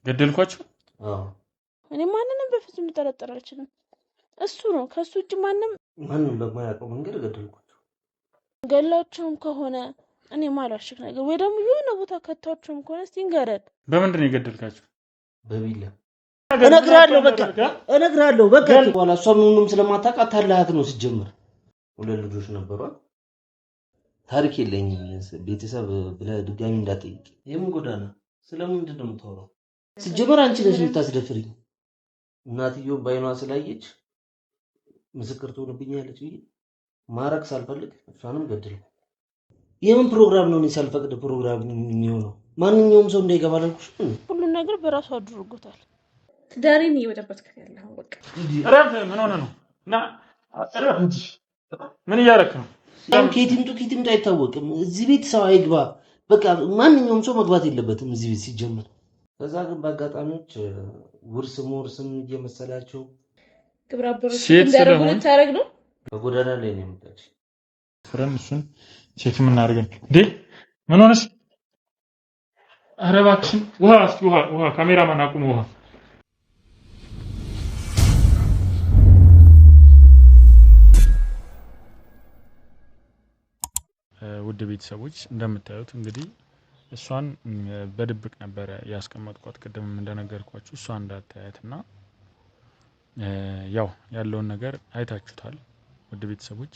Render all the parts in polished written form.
ገደልኳቸው? አዎ እኔ ማንንም በፍጹም ልጠረጥር አልችልም። እሱ ነው ከሱ ውጭ ማንም በማያውቀው መንገድ ገደልኳቸው። ገላቸውም ከሆነ እኔ ማላሽክ ነገር ወይ ደግሞ የሆነ ቦታ ከተዋቸውም ከሆነ እስቲ ንገረን። በምንድን ነው የገደልካቸው? በቢላ እነግራለሁ በቃ በኋላ እሷ ምንም ስለማታውቅ ታላሃት ነው ሲጀምር። ሁለት ልጆች ነበሯት። ታሪክ የለኝም ቤተሰብ ብለህ ድጋሚ እንዳትጠይቅ። የምን ጎዳና ስለምንድን ነው የምታወራው? ሲጀምር አንቺ ነሽ የምታስደፍሪኝ። እናትየው ባይኗ ስላየች ምስክር ትሆንብኛለች ብዬ ማረክ ሳልፈልግ እሷንም ገደልኩ። የምን ፕሮግራም ነው? እኔ ሳልፈቅድ ፕሮግራም የሚሆነው ማንኛውም ሰው እንዳይገባ አላልኩሽ? ሁሉን ነገር በራሱ አድርጎታል። ትዳሬን እየበጠበጥክ ያለው በቃ ረፍ። ምን ሆነ ነው? እና ረፍ እንጂ ምን እያደረክ ነው? ኬቲምቱ አይታወቅም። እዚህ ቤት ሰው አይግባ። በቃ ማንኛውም ሰው መግባት የለበትም እዚህ ቤት ሲጀመር። ከዛ ግን በአጋጣሚዎች ውርስም እየመሰላቸው ግብረ አበሮች እንዳደረጉ ልታረግ ነው። በጎዳና ላይ ነው የምታች ፍረን እሱን ቼክ የምናደርገን እንዴ? ምን ሆነሽ? ኧረ እባክሽን ውሃ፣ እስኪ ውሃ ካሜራማን አቁም ውሃ። ውድ ቤተሰቦች እንደምታዩት እንግዲህ እሷን በድብቅ ነበር ያስቀመጥኳት። ቅድም እንደነገርኳችሁ እሷ እንዳታያትና ያው ያለውን ነገር አይታችሁታል። ውድ ቤተሰቦች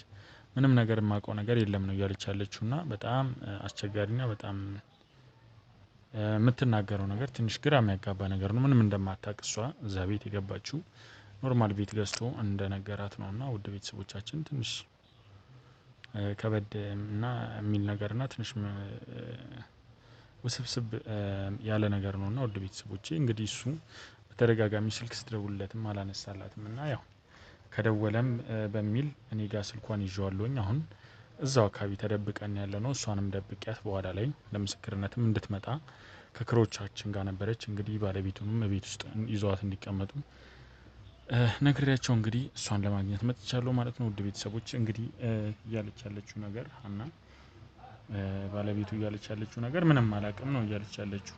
ምንም ነገር የማውቀው ነገር የለም ነው እያለች ያለችውና በጣም አስቸጋሪና በጣም የምትናገረው ነገር ትንሽ ግራ የሚያጋባ ነገር ነው። ምንም እንደማታውቅ እሷ እዛ ቤት የገባችው ኖርማል ቤት ገዝቶ እንደነገራት ነውና ውድ ቤተሰቦቻችን ትንሽ ከበድ እና የሚል ነገርና ትንሽ ውስብስብ ያለ ነገር ነውና ውድ ቤተሰቦቼ እንግዲህ እሱ በተደጋጋሚ ስልክ ስትደውልለትም አላነሳላትም እና ያው ከደወለም በሚል እኔ ጋር ስልኳን ይዤዋለሁኝ። አሁን እዛው አካባቢ ተደብቀን ያለ ነው። እሷንም ደብቂያት በኋላ ላይ ለምስክርነትም እንድትመጣ ከክሮቻችን ጋር ነበረች። እንግዲህ ባለቤቱንም ቤት ውስጥ ይዘዋት እንዲቀመጡ ነግሬያቸው እንግዲህ እሷን ለማግኘት መጥቻለሁ ማለት ነው። ውድ ቤተሰቦች እንግዲህ እያለች ያለችው ነገር እና ባለቤቱ እያለች ያለችው ነገር ምንም አላውቅም ነው እያለች ያለችው።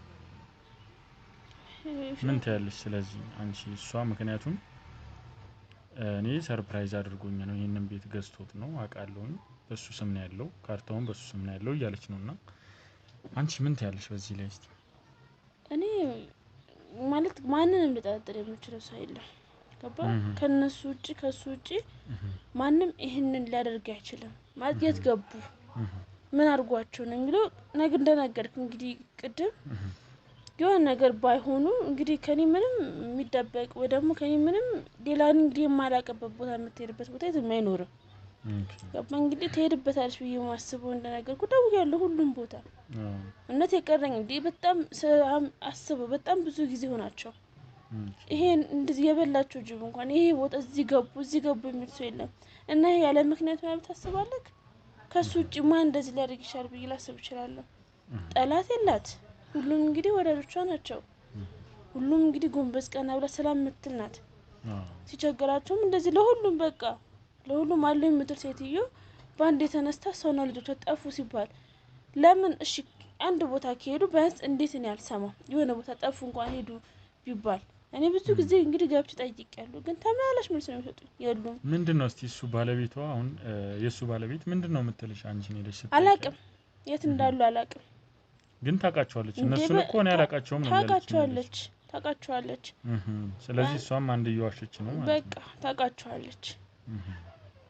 ምን ትያለሽ? ስለዚህ አንቺ እሷ ምክንያቱም እኔ ሰርፕራይዝ አድርጎኝ ነው ይሄንን ቤት ገዝቶት ነው አውቃለሁ፣ በሱ ስም ነው ያለው፣ ካርታውን በሱ ስም ነው ያለው እያለች ነውና አንቺ ምን ትያለሽ በዚህ ላይ? እስቲ እኔ ማለት ማንንም ልጠረጥር የምችለው ሰው የለም። ገባ? ከነሱ ውጪ ከሱ ውጪ ማንም ይሄንን ሊያደርግ አይችልም። ማግኘት ገቡ ምን አድርጓቸው ነው የሚለው ነገር እንደነገርክ እንግዲህ ቅድም የሆነ ነገር ባይሆኑ እንግዲህ ከኔ ምንም የሚደበቅ ወይ ደግሞ ከኔ ምንም ሌላ እንግዲህ የማላቀበት ቦታ የምትሄድበት ቦታ የትም አይኖርም። ገባ? እንግዲህ ትሄድበታለሽ ብዬ ማስበው እንደነገርኩ ደውያለሁ ሁሉም ቦታ እውነት የቀረኝ እንዴ በጣም አስበው በጣም ብዙ ጊዜ ሆናቸው። ይሄን እንደዚህ የበላቸው ጅብ እንኳን ይሄ ቦታ እዚህ ገቡ የሚል ሰው የለም። እና ይሄ ያለ ምክንያት ነው ታስባለህ? ከሱ ውጪ ማን እንደዚህ ሊያደርግ ይችላል ብዬ ላስብ እችላለሁ። ጠላት የላት፣ ሁሉም እንግዲህ ወዳጆቿ ናቸው። ሁሉም እንግዲህ ጎንበስ ቀና ብላ ሰላም ምትል ናት። ሲቸግራቸውም እንደዚህ ለሁሉም በቃ ለሁሉም አለው የምትል ሴትዮ ባንድ የተነስታ ሰውና ልጆቿ ጠፉ ሲባል ለምን እሺ አንድ ቦታ ከሄዱ ቢያንስ እንዴት ነው ያልሰማው? የሆነ ቦታ ጠፉ እንኳን ሄዱ ቢባል እኔ ብዙ ጊዜ እንግዲህ ገብቼ ጠይቄያለሁ፣ ግን ተመላላሽ መልስ ነው የሚሰጡኝ። የሉም ምንድነው? እስቲ እሱ ባለቤቷ አሁን የሱ ባለቤት ምንድነው የምትልሽ? አንቺን ሄደሽ ስትጠይቂ አላቅም፣ የት እንዳሉ አላቅም፣ ግን ታውቃቸዋለች። እነሱን እኮ ነው ያላቃቸውም ነው ታውቃቸዋለች። ስለዚህ እሷም አንድ እየዋሸች ነው ማለት ነው። በቃ ታውቃቸዋለች።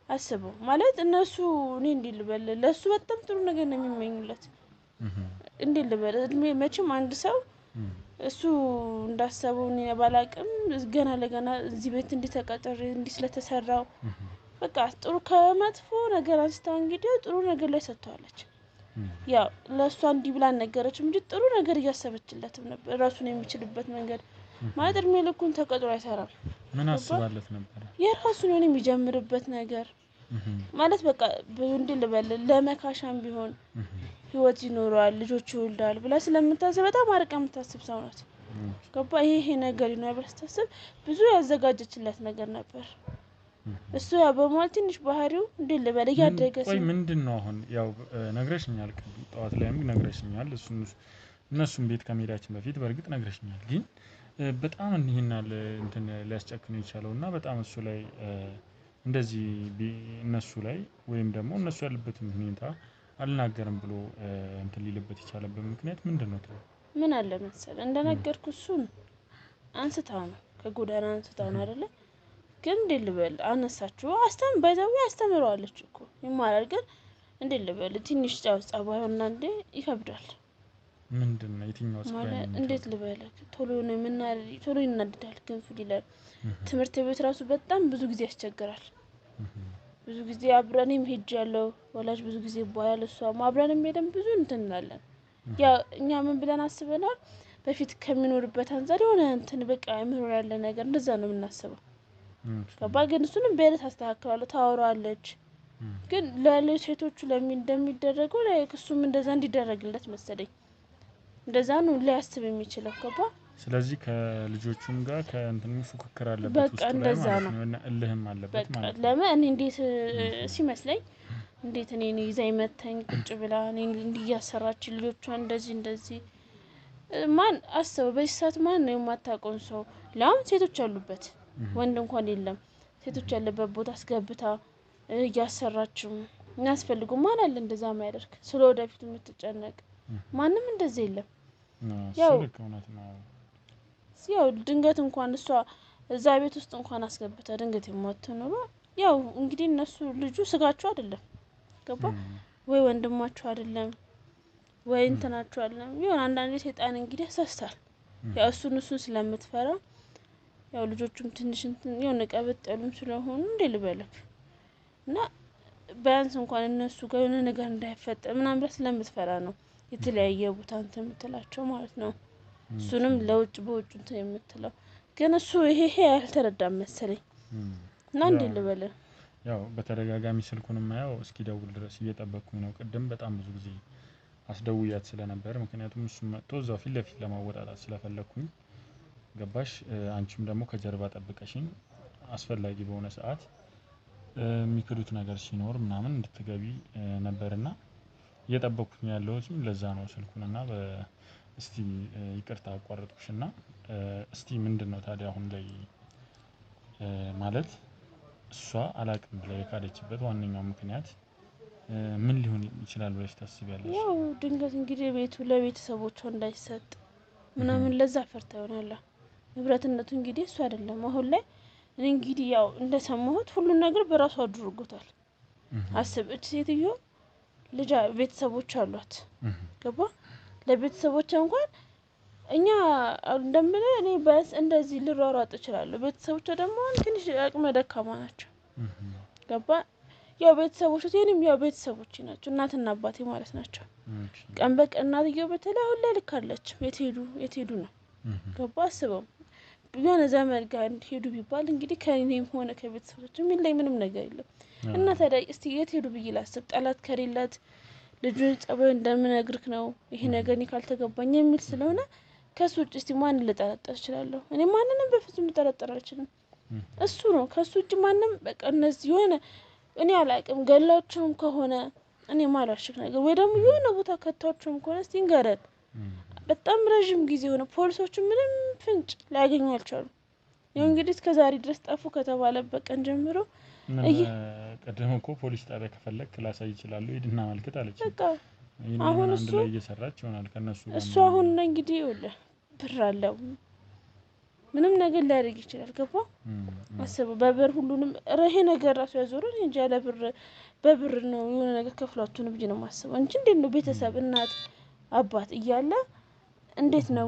አስበው ማለት እነሱ እኔ እንዴ ልበል ለሱ በጣም ጥሩ ነገር ነው የሚመኙለት። እንዴ ልበል እድሜ መቼም አንድ ሰው እሱ እንዳሰበው እኔ ባላቅም ገና ለገና እዚህ ቤት እንዲተቀጠረ እንዲ ስለተሰራው በቃ ጥሩ ከመጥፎ ነገር አንስታ እንግዲህ ጥሩ ነገር ላይ ሰጥቷለች። ያው ለሷ እንዲ ብላ ነገረችም እንጂ ጥሩ ነገር እያሰበችለትም ነበር። ራሱን የሚችልበት መንገድ ማለት እድሜ ልኩን ተቀጥሮ አይሰራም። ምን አስባለት ነበር? የራሱን ነው የሚጀምርበት ነገር ማለት በቃ እንዴ ልበል ለመካሻም ቢሆን ህይወት ይኖራል፣ ልጆች ይወልዳል ብላ ስለምታስብ በጣም አርቃ የምታስብ ሰው ናት። ገባ? ይሄ ነገር ይኖራል ብላ ስታስብ ብዙ ያዘጋጀችለት ነገር ነበር። እሱ ያው በመዋል ትንሽ ባህሪው እንዴ ልበል እያደገ ቆይ ምንድነው አሁን ያው ነግረሽኛል፣ ጠዋት ላይም ነግረሽኛል። እነሱም ቤት ከመሄዳችን በፊት በእርግጥ ነግረሽኛል ግን በጣም እንሂናል እንትን ሊያስጨክነው የቻለውና በጣም እሱ ላይ እንደዚህ እነሱ ላይ ወይም ደግሞ እነሱ ያሉበትን ሁኔታ አልናገርም ብሎ እንትን ሊልበት የቻለበት ምክንያት ምንድነው? ምን አለ መሰለህ እንደነገርኩ እሱን አንስታው ነው ከጎዳና አንስታው ነው አይደለ? ግን እንዴት ልበል አነሳችሁ አስተምረዋለች እኮ ይማራል። ግን እንዴት ልበል ትንሽ ጸባዩና እንዴ ይከብዳል። ምንድነው የትኛው ጸባይ ማለት እንዴት ልበል ቶሎ ነው ቶሎ ይናደዳል ግንፍል ይላል። ትምህርት ቤት ራሱ በጣም ብዙ ጊዜ ያስቸግራል። ብዙ ጊዜ አብረንም ሄጃለሁ ወላጅ ብዙ ጊዜ ባያል እሷም አብረንም ሄደን ብዙ እንትን እንላለን። ያ እኛ ምን ብለን አስበናል በፊት ከሚኖርበት አንፃር የሆነ እንትን በቃ አይምሮ ያለ ነገር እንደዛ ነው የምናስበው። ገባ ግን እሱንም በእለት አስተካክላለሁ ታወራለች። ግን ለሌሎች ሴቶቹ እንደሚደረገው እሱም እንደዛ እንዲደረግለት መሰለኝ። እንደዛ ነው ሊያስብ የሚችለው ገባ። ስለዚህ ከልጆቹም ጋር ከእንትኑ ፉክክር አለበት በቃ እንደዛ ነው እና እልህም አለበት ማለት ነው። ለምን እኔ እንዴት ሲመስለኝ እንዴት እኔን ይዛኝ መተኝ ቁጭ ብላ እኔን እንዲያሰራች ልጆቿን እንደዚህ ማን አሰበው በዚህ ሰዓት ማን ነው የማታውቀውን ሰው ለአሁን ሴቶች ያሉበት ወንድ እንኳን የለም ሴቶች ያለበት ቦታ አስገብታ እያሰራችው የሚያስፈልገው ማን አለ እንደዛ ማያደርግ ስለወደፊቱ የምትጨነቅ ማንም እንደዚህ የለም። ያው ድንገት እንኳን እሷ እዛ ቤት ውስጥ እንኳን አስገብታ ድንገት የማትኖር ያው እንግዲህ እነሱ ልጁ ስጋቸው አይደለም ገባ ወይ ወንድማቸው አይደለም ወይ እንትናቸው አይደለም ይሁን አንዳንዴ ሰይጣን እንግዲህ ያሳስታል። ያው እሱን ስለምትፈራ ያው ልጆቹም ትንሽ እንትን የሆነ ቀበጥ ያሉም ስለሆኑ እንዴ ልበለክ እና ቢያንስ እንኳን እነሱ ጋር የሆነ ነገር እንዳይፈጠር ምናምን ብላ ስለምትፈራ ነው የተለያየ ቦታ እንትን የምትላቸው ማለት ነው። እሱንም ለውጭ በውጭ እንትን የምትለው ግን እሱ ይሄ ያልተረዳም መሰለኝ እና እንዴ ልበለ ያው በተደጋጋሚ ስልኩንም ያው እስኪ ደውል ድረስ እየጠበቅኩኝ ነው። ቅድም በጣም ብዙ ጊዜ አስደውያት ስለነበር ምክንያቱም እሱ መጥቶ እዛው ፊት ለፊት ለማወጣጣት ስለፈለኩኝ ገባሽ አንቺም ደግሞ ከጀርባ ጠብቀሽኝ አስፈላጊ በሆነ ሰዓት የሚክዱት ነገር ሲኖር ምናምን እንድትገቢ ነበርና እየጠበቅኩኝ ያለሁት ለዛ ነው ስልኩንና እስቲ ይቅርታ አቋረጥኩሽና እስቲ ምንድነው ታዲያ አሁን ላይ ማለት እሷ አላቅም ብላ የካደችበት ዋነኛው ምክንያት ምን ሊሆን ይችላል ብለሽ ታስቢያለሽ? ያው ድንገት እንግዲህ ቤቱ ለቤተሰቦቿ እንዳይሰጥ ምናምን ለዛ ፈርታ ይሆናል። ንብረትነቱ እንግዲህ እሱ አይደለም አሁን ላይ እኔ እንግዲህ ያው እንደሰማሁት ሁሉን ነገር በራሷ አድርጎታል። አስብ እቺ ሴትዮ ልጅ ቤተሰቦች አሏት ገባ ለቤተሰቦቿ እንኳን እኛ እንደምለ እኔ በስ እንደዚህ ልሯሯጥ እችላለሁ ቤተሰቦቿ ደግሞ ትንሽ አቅመ ደካማ ናቸው። ገባ ያው ቤተሰቦቹ የኔም ያው ቤተሰቦች ናቸው እናትና አባቴ ማለት ናቸው። ቀን በቀን እናትየው በተለይ አሁን ላይ ልካለች የት ሄዱ ነው ገባ አስበው የሆነ ዘመድ ጋር ሄዱ ቢባል እንግዲህ ከኔም ሆነ ከቤተሰቦች ምን ላይ ምንም ነገር የለም። እና ታዲያ እስቲ የት ሄዱ ብዬ ላስብ ጠላት ከሌላት ልጁን ጸባዩ እንደምነግርክ ነው ይሄ ነገር እኔ ካልተገባኝ የሚል ስለሆነ ከሱ ውጭ እስቲ ማን ልጠረጥር እችላለሁ? እኔ ማንንም በፍጹም ልጠረጥር አልችልም። እሱ ነው ከሱ ውጭ ማንም በቃ እነዚህ የሆነ እኔ አላቅም ገላቸውም ከሆነ እኔ ማላሽክ ነገር ወይ ደግሞ የሆነ ቦታ ከተዋቸውም ከሆነ እስቲ እንገረን። በጣም ረጅም ጊዜ ሆነ ፖሊሶቹ ምንም ፍንጭ ሊያገኙ አልቻሉም። ያው እንግዲህ እስከዛሬ ድረስ ጠፉ ከተባለበት ቀን ጀምሮ ቀደም እኮ ፖሊስ ጣቢያ ከፈለክ ላሳይ ይችላል ሄድና መልክት አለች። በቃ አሁን እሱ ላይ እየሰራች ይሆናል ከነሱ ጋር እሱ አሁን እንግዲህ ይኸውልህ ብር አለው ምንም ነገር ሊያደርግ ይችላል ገባ አስበው በብር ሁሉንም ይሄ ነገር ራሱ ያዞረን እንጂ ያለ ብር በብር ነው የሆነ ነገር ከፍሏቸው ነው ብዬ ነው የማስበው እንጂ እንዴት ነው ቤተሰብ እናት አባት እያለ እንዴት ነው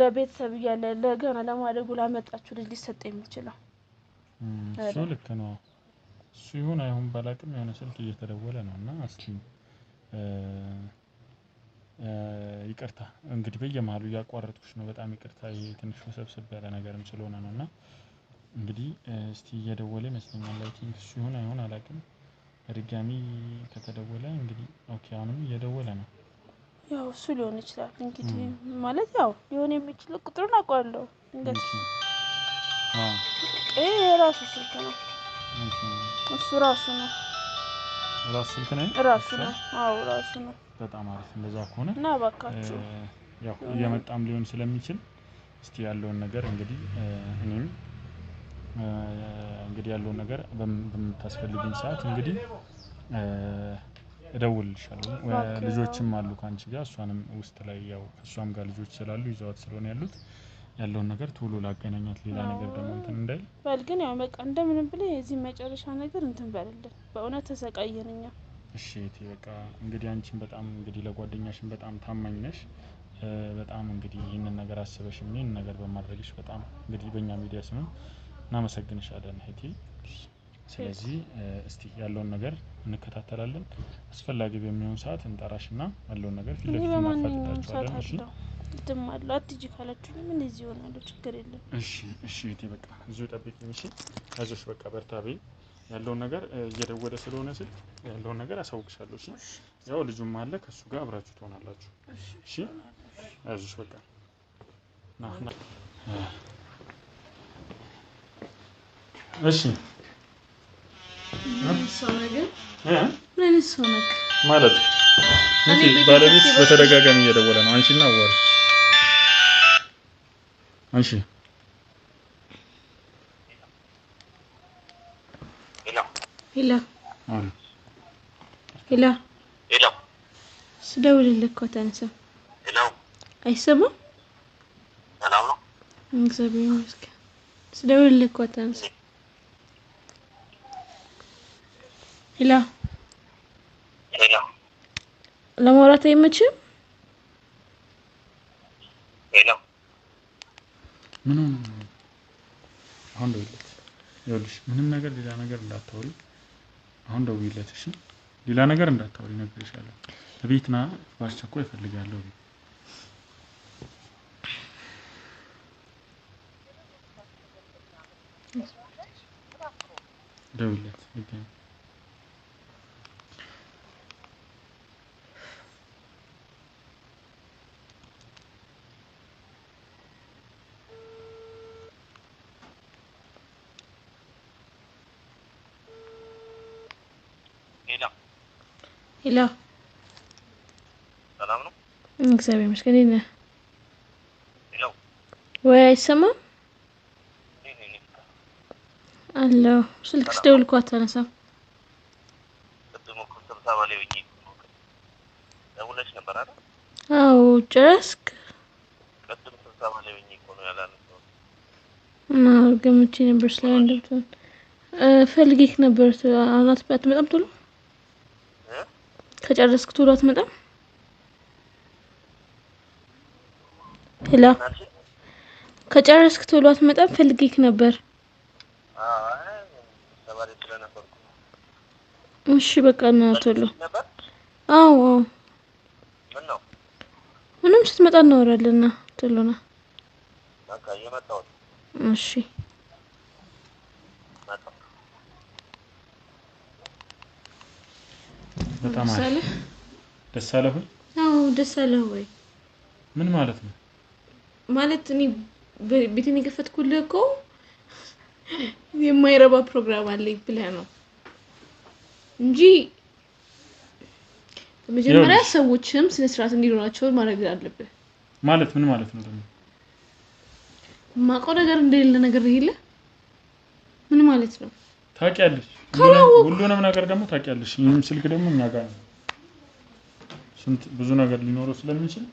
ለቤተሰብ እያለ ለገና ለማደጉ ላመጣችሁ ልጅ ሊሰጥ የሚችለው? እሱ ልክ ነው። እሱ ይሁን አይሁን ባላቅም የሆነ ስልክ እየተደወለ ነው እና እስኪ ይቅርታ እንግዲህ በየመሃሉ እያቋረጥኩሽ ነው በጣም ይቅርታ ይሄ ትንሽ ውስብስብ ያለ ነገርም ስለሆነ ነው እና እንግዲህ እስቲ እየደወለ ይመስለኛል ላይ ቲንክ እሱ ይሁን አይሁን አላቅም። በድጋሚ ከተደወለ እንግዲህ ኦኬ አሁንም እየደወለ ነው። ያው እሱ ሊሆን ይችላል እንግዲህ ማለት ያው ሊሆን የሚችል ቁጥሩን አውቀዋለሁ እንግዲህ የራሱ ስልክ ነው እሱ ራሱ ነው ራሱ ስልክ ነው ራሱ ነው አዎ ራሱ ነው በጣም አሪፍ እንደዛ ከሆነ እና ባካችሁ ያው እየመጣም ሊሆን ስለሚችል እስቲ ያለውን ነገር እንግዲህ እኔም እንግዲህ ያለውን ነገር በምታስፈልጊኝ ሰዓት እንግዲህ እደውልልሻለሁ። ልጆችም አሉ ካንቺ ጋር እሷንም ውስጥ ላይ ያው እሷም ጋር ልጆች ስላሉ ይዘዋት ስለሆነ ያሉት ያለውን ነገር ቶሎ ላገናኛት ሌላ ነገር ደግሞ እንትን እንዳይል በል ግን ያው በቃ እንደምንም ብለህ የዚህ መጨረሻ ነገር እንትን በልልን። በእውነት ተሰቃየንኛ። እሺ እቴ በቃ እንግዲህ አንቺን በጣም እንግዲህ ለጓደኛሽን በጣም ታማኝ ነሽ። በጣም እንግዲህ ይህንን ነገር አስበሽ ይህንን ነገር በማድረግሽ በጣም እንግዲህ በእኛ ሚዲያ ስም እናመሰግንሻለን እህቴ። ስለዚህ እስቲ ያለውን ነገር እንከታተላለን። አስፈላጊ በሚሆን ሰዓት እንጠራሽና ያለውን ነገር ፊት ለፊት እናፋጥጣቸዋለን። እሺ እትማለሁ አትጂ ካላችሁ ምን እዚህ ሆናለሁ ችግር የለም። እሺ እሺ እህቴ በቃ እዚሁ ጠብቂኝ። እሺ አይዞሽ በቃ በርታ በይ። ያለውን ነገር እየደወለ ስለሆነ ስልክ ያለውን ነገር አሳውቅሻለሁ። እሺ ያው ልጁም አለ ከሱ ጋር አብራችሁ ትሆናላችሁ። እሺ አይዞሽ በቃ ና እሺ ምን ሰው ነክ ማለት እንዴ ባለቤት በተደጋጋሚ እየደወለ ነው። አንቺና አዋሪ አንቺ ሄሎ ስደውልልህ እኮ ተነሳ። አይሰማም? ሰላም ነው? እግዚአብሔር ይመስገን። ስደውልልህ እኮ ተነሳ። ሄሎ ለማውራት አይመችም? ሄሎ ምን አሁን ደውልለት። ይኸውልሽ ምንም ነገር ሌላ ነገር እንዳታወሪ። አሁን ደውልለት እሺ? ሌላ ነገር እንዳታወሪ ነግሬሻለሁ። ቤት ና በአስቸኳይ እፈልጋለሁ። ደውልለት ይገኝ ሄሎ ሰላም ነው? እግዚአብሔር ይመስገን። እኔ ሄሎ ወይ አይሰማም? አሎ ስልክ ስደውል እኮ አታነሳም። ቅድም እኮ ስብሰባ ላይ ሆኜ ደውለሽ ነበር አይደል? አዎ ጨረስክ? ቅድም ስብሰባ ላይ ሆኜ እኮ ነው ያላነሳሁት። እና ገምቼ ነበር ስለእንደምትሆን ፈልጌክ ነበር። አናት አትመጣም ቶሎ? ከጨረስክ ቶሎ አትመጣም? ሄሎ ከጨረስክ ቶሎ አትመጣም? ፈልጌክ ነበር። ሰባሪ ስለነበርኩ እሺ በቃ ነው ቶሎ። አዎ ምን ነው? ምንም ስትመጣ እናወራለንና ቶሎ ና። በቃ እየመጣሁ። እሺ በጣም አሪፍ ደስ አለህ? አዎ ደስ አለህ ወይ? ምን ማለት ነው? ማለት እኔ ቤቴን የከፈትኩልህ እኮ የማይረባ ፕሮግራም አለኝ ብለህ ነው እንጂ መጀመሪያ ሰዎችም ስነ ስርዓት እንዲኖራቸው ማድረግ አለብህ። ማለት ምን ማለት ነው ደግሞ? ማቆ ነገር እንደሌለ ነገር ይሄለ ምን ማለት ነው? ታውቂያለሽ? ሁሉንም ነገር ደግሞ ታውቂያለሽ። ይሄም ስልክ ደግሞ እኛ ጋር ነው። ስንት ብዙ ነገር ሊኖረው ስለሚችል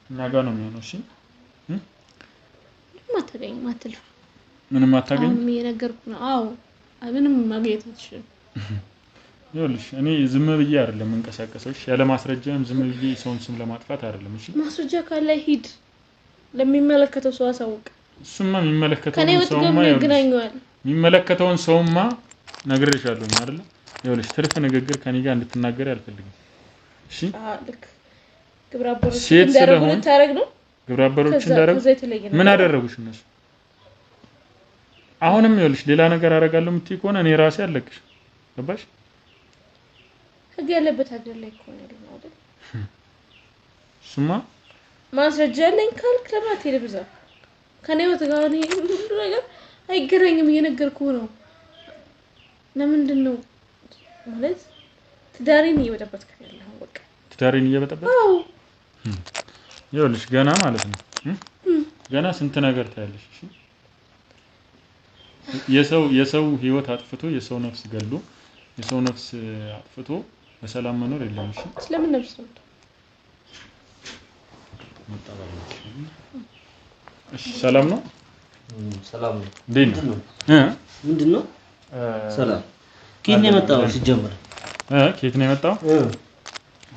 እኛ ጋር ነው የሚሆነው። እሺ ምንም አታገኝ አሁን የነገርኩ ነው። አዎ ምንም ማግኘት አትችልም። ይኸውልሽ እኔ ዝም ብዬ አይደለም እንቀሳቀሰሽ ያለ ማስረጃም ዝም ብዬ ሰውን ስም ለማጥፋት አይደለም። እሺ ማስረጃ ካለ ሂድ ለሚመለከተው ሰው አሳውቅ። እሱማ የሚመለከተውን ሰውማ ነግሬሻለሁ አይደል? ይኸውልሽ ትርፍ ንግግር ከኔ ጋር እንድትናገሪ አልፈልግም። እሺ ልክ ግብራበሮች እንዳረጉ ታረግ ነው። ግብራበሮች እንዳረጉ ምን አደረጉሽ እነሱ? አሁንም ይኸውልሽ ሌላ ነገር አደርጋለሁ የምትይ ከሆነ እኔ ራሴ አለቅሽ። ገባሽ? ህግ ያለበት ሀገር ላይ ከሆነ ነው አይደል? እሱማ ማስረጃ አለኝ ካልክ ለማት ይልብዛ ከኔ ወጥጋው ነው ሁሉ ነገር አይገናኝም እየነገርኩህ ነው። ለምንድን ነው ማለት ትዳሬን እየወጣበት ከያለሁ በቃ ትዳሬን እየበጠበጠ ይኸውልሽ ገና ማለት ነው ገና ስንት ነገር ታያለሽ እሺ የሰው ህይወት አጥፍቶ የሰው ነፍስ ገሎ የሰው ነፍስ አጥፍቶ በሰላም መኖር የለም እሺ ስለምን ነፍስ ነው እሺ ሰላም ነው ሰላም ነው ምንድነው ሰላም ከየት ነው የመጣው ሲጀመር ከየት ነው የመጣው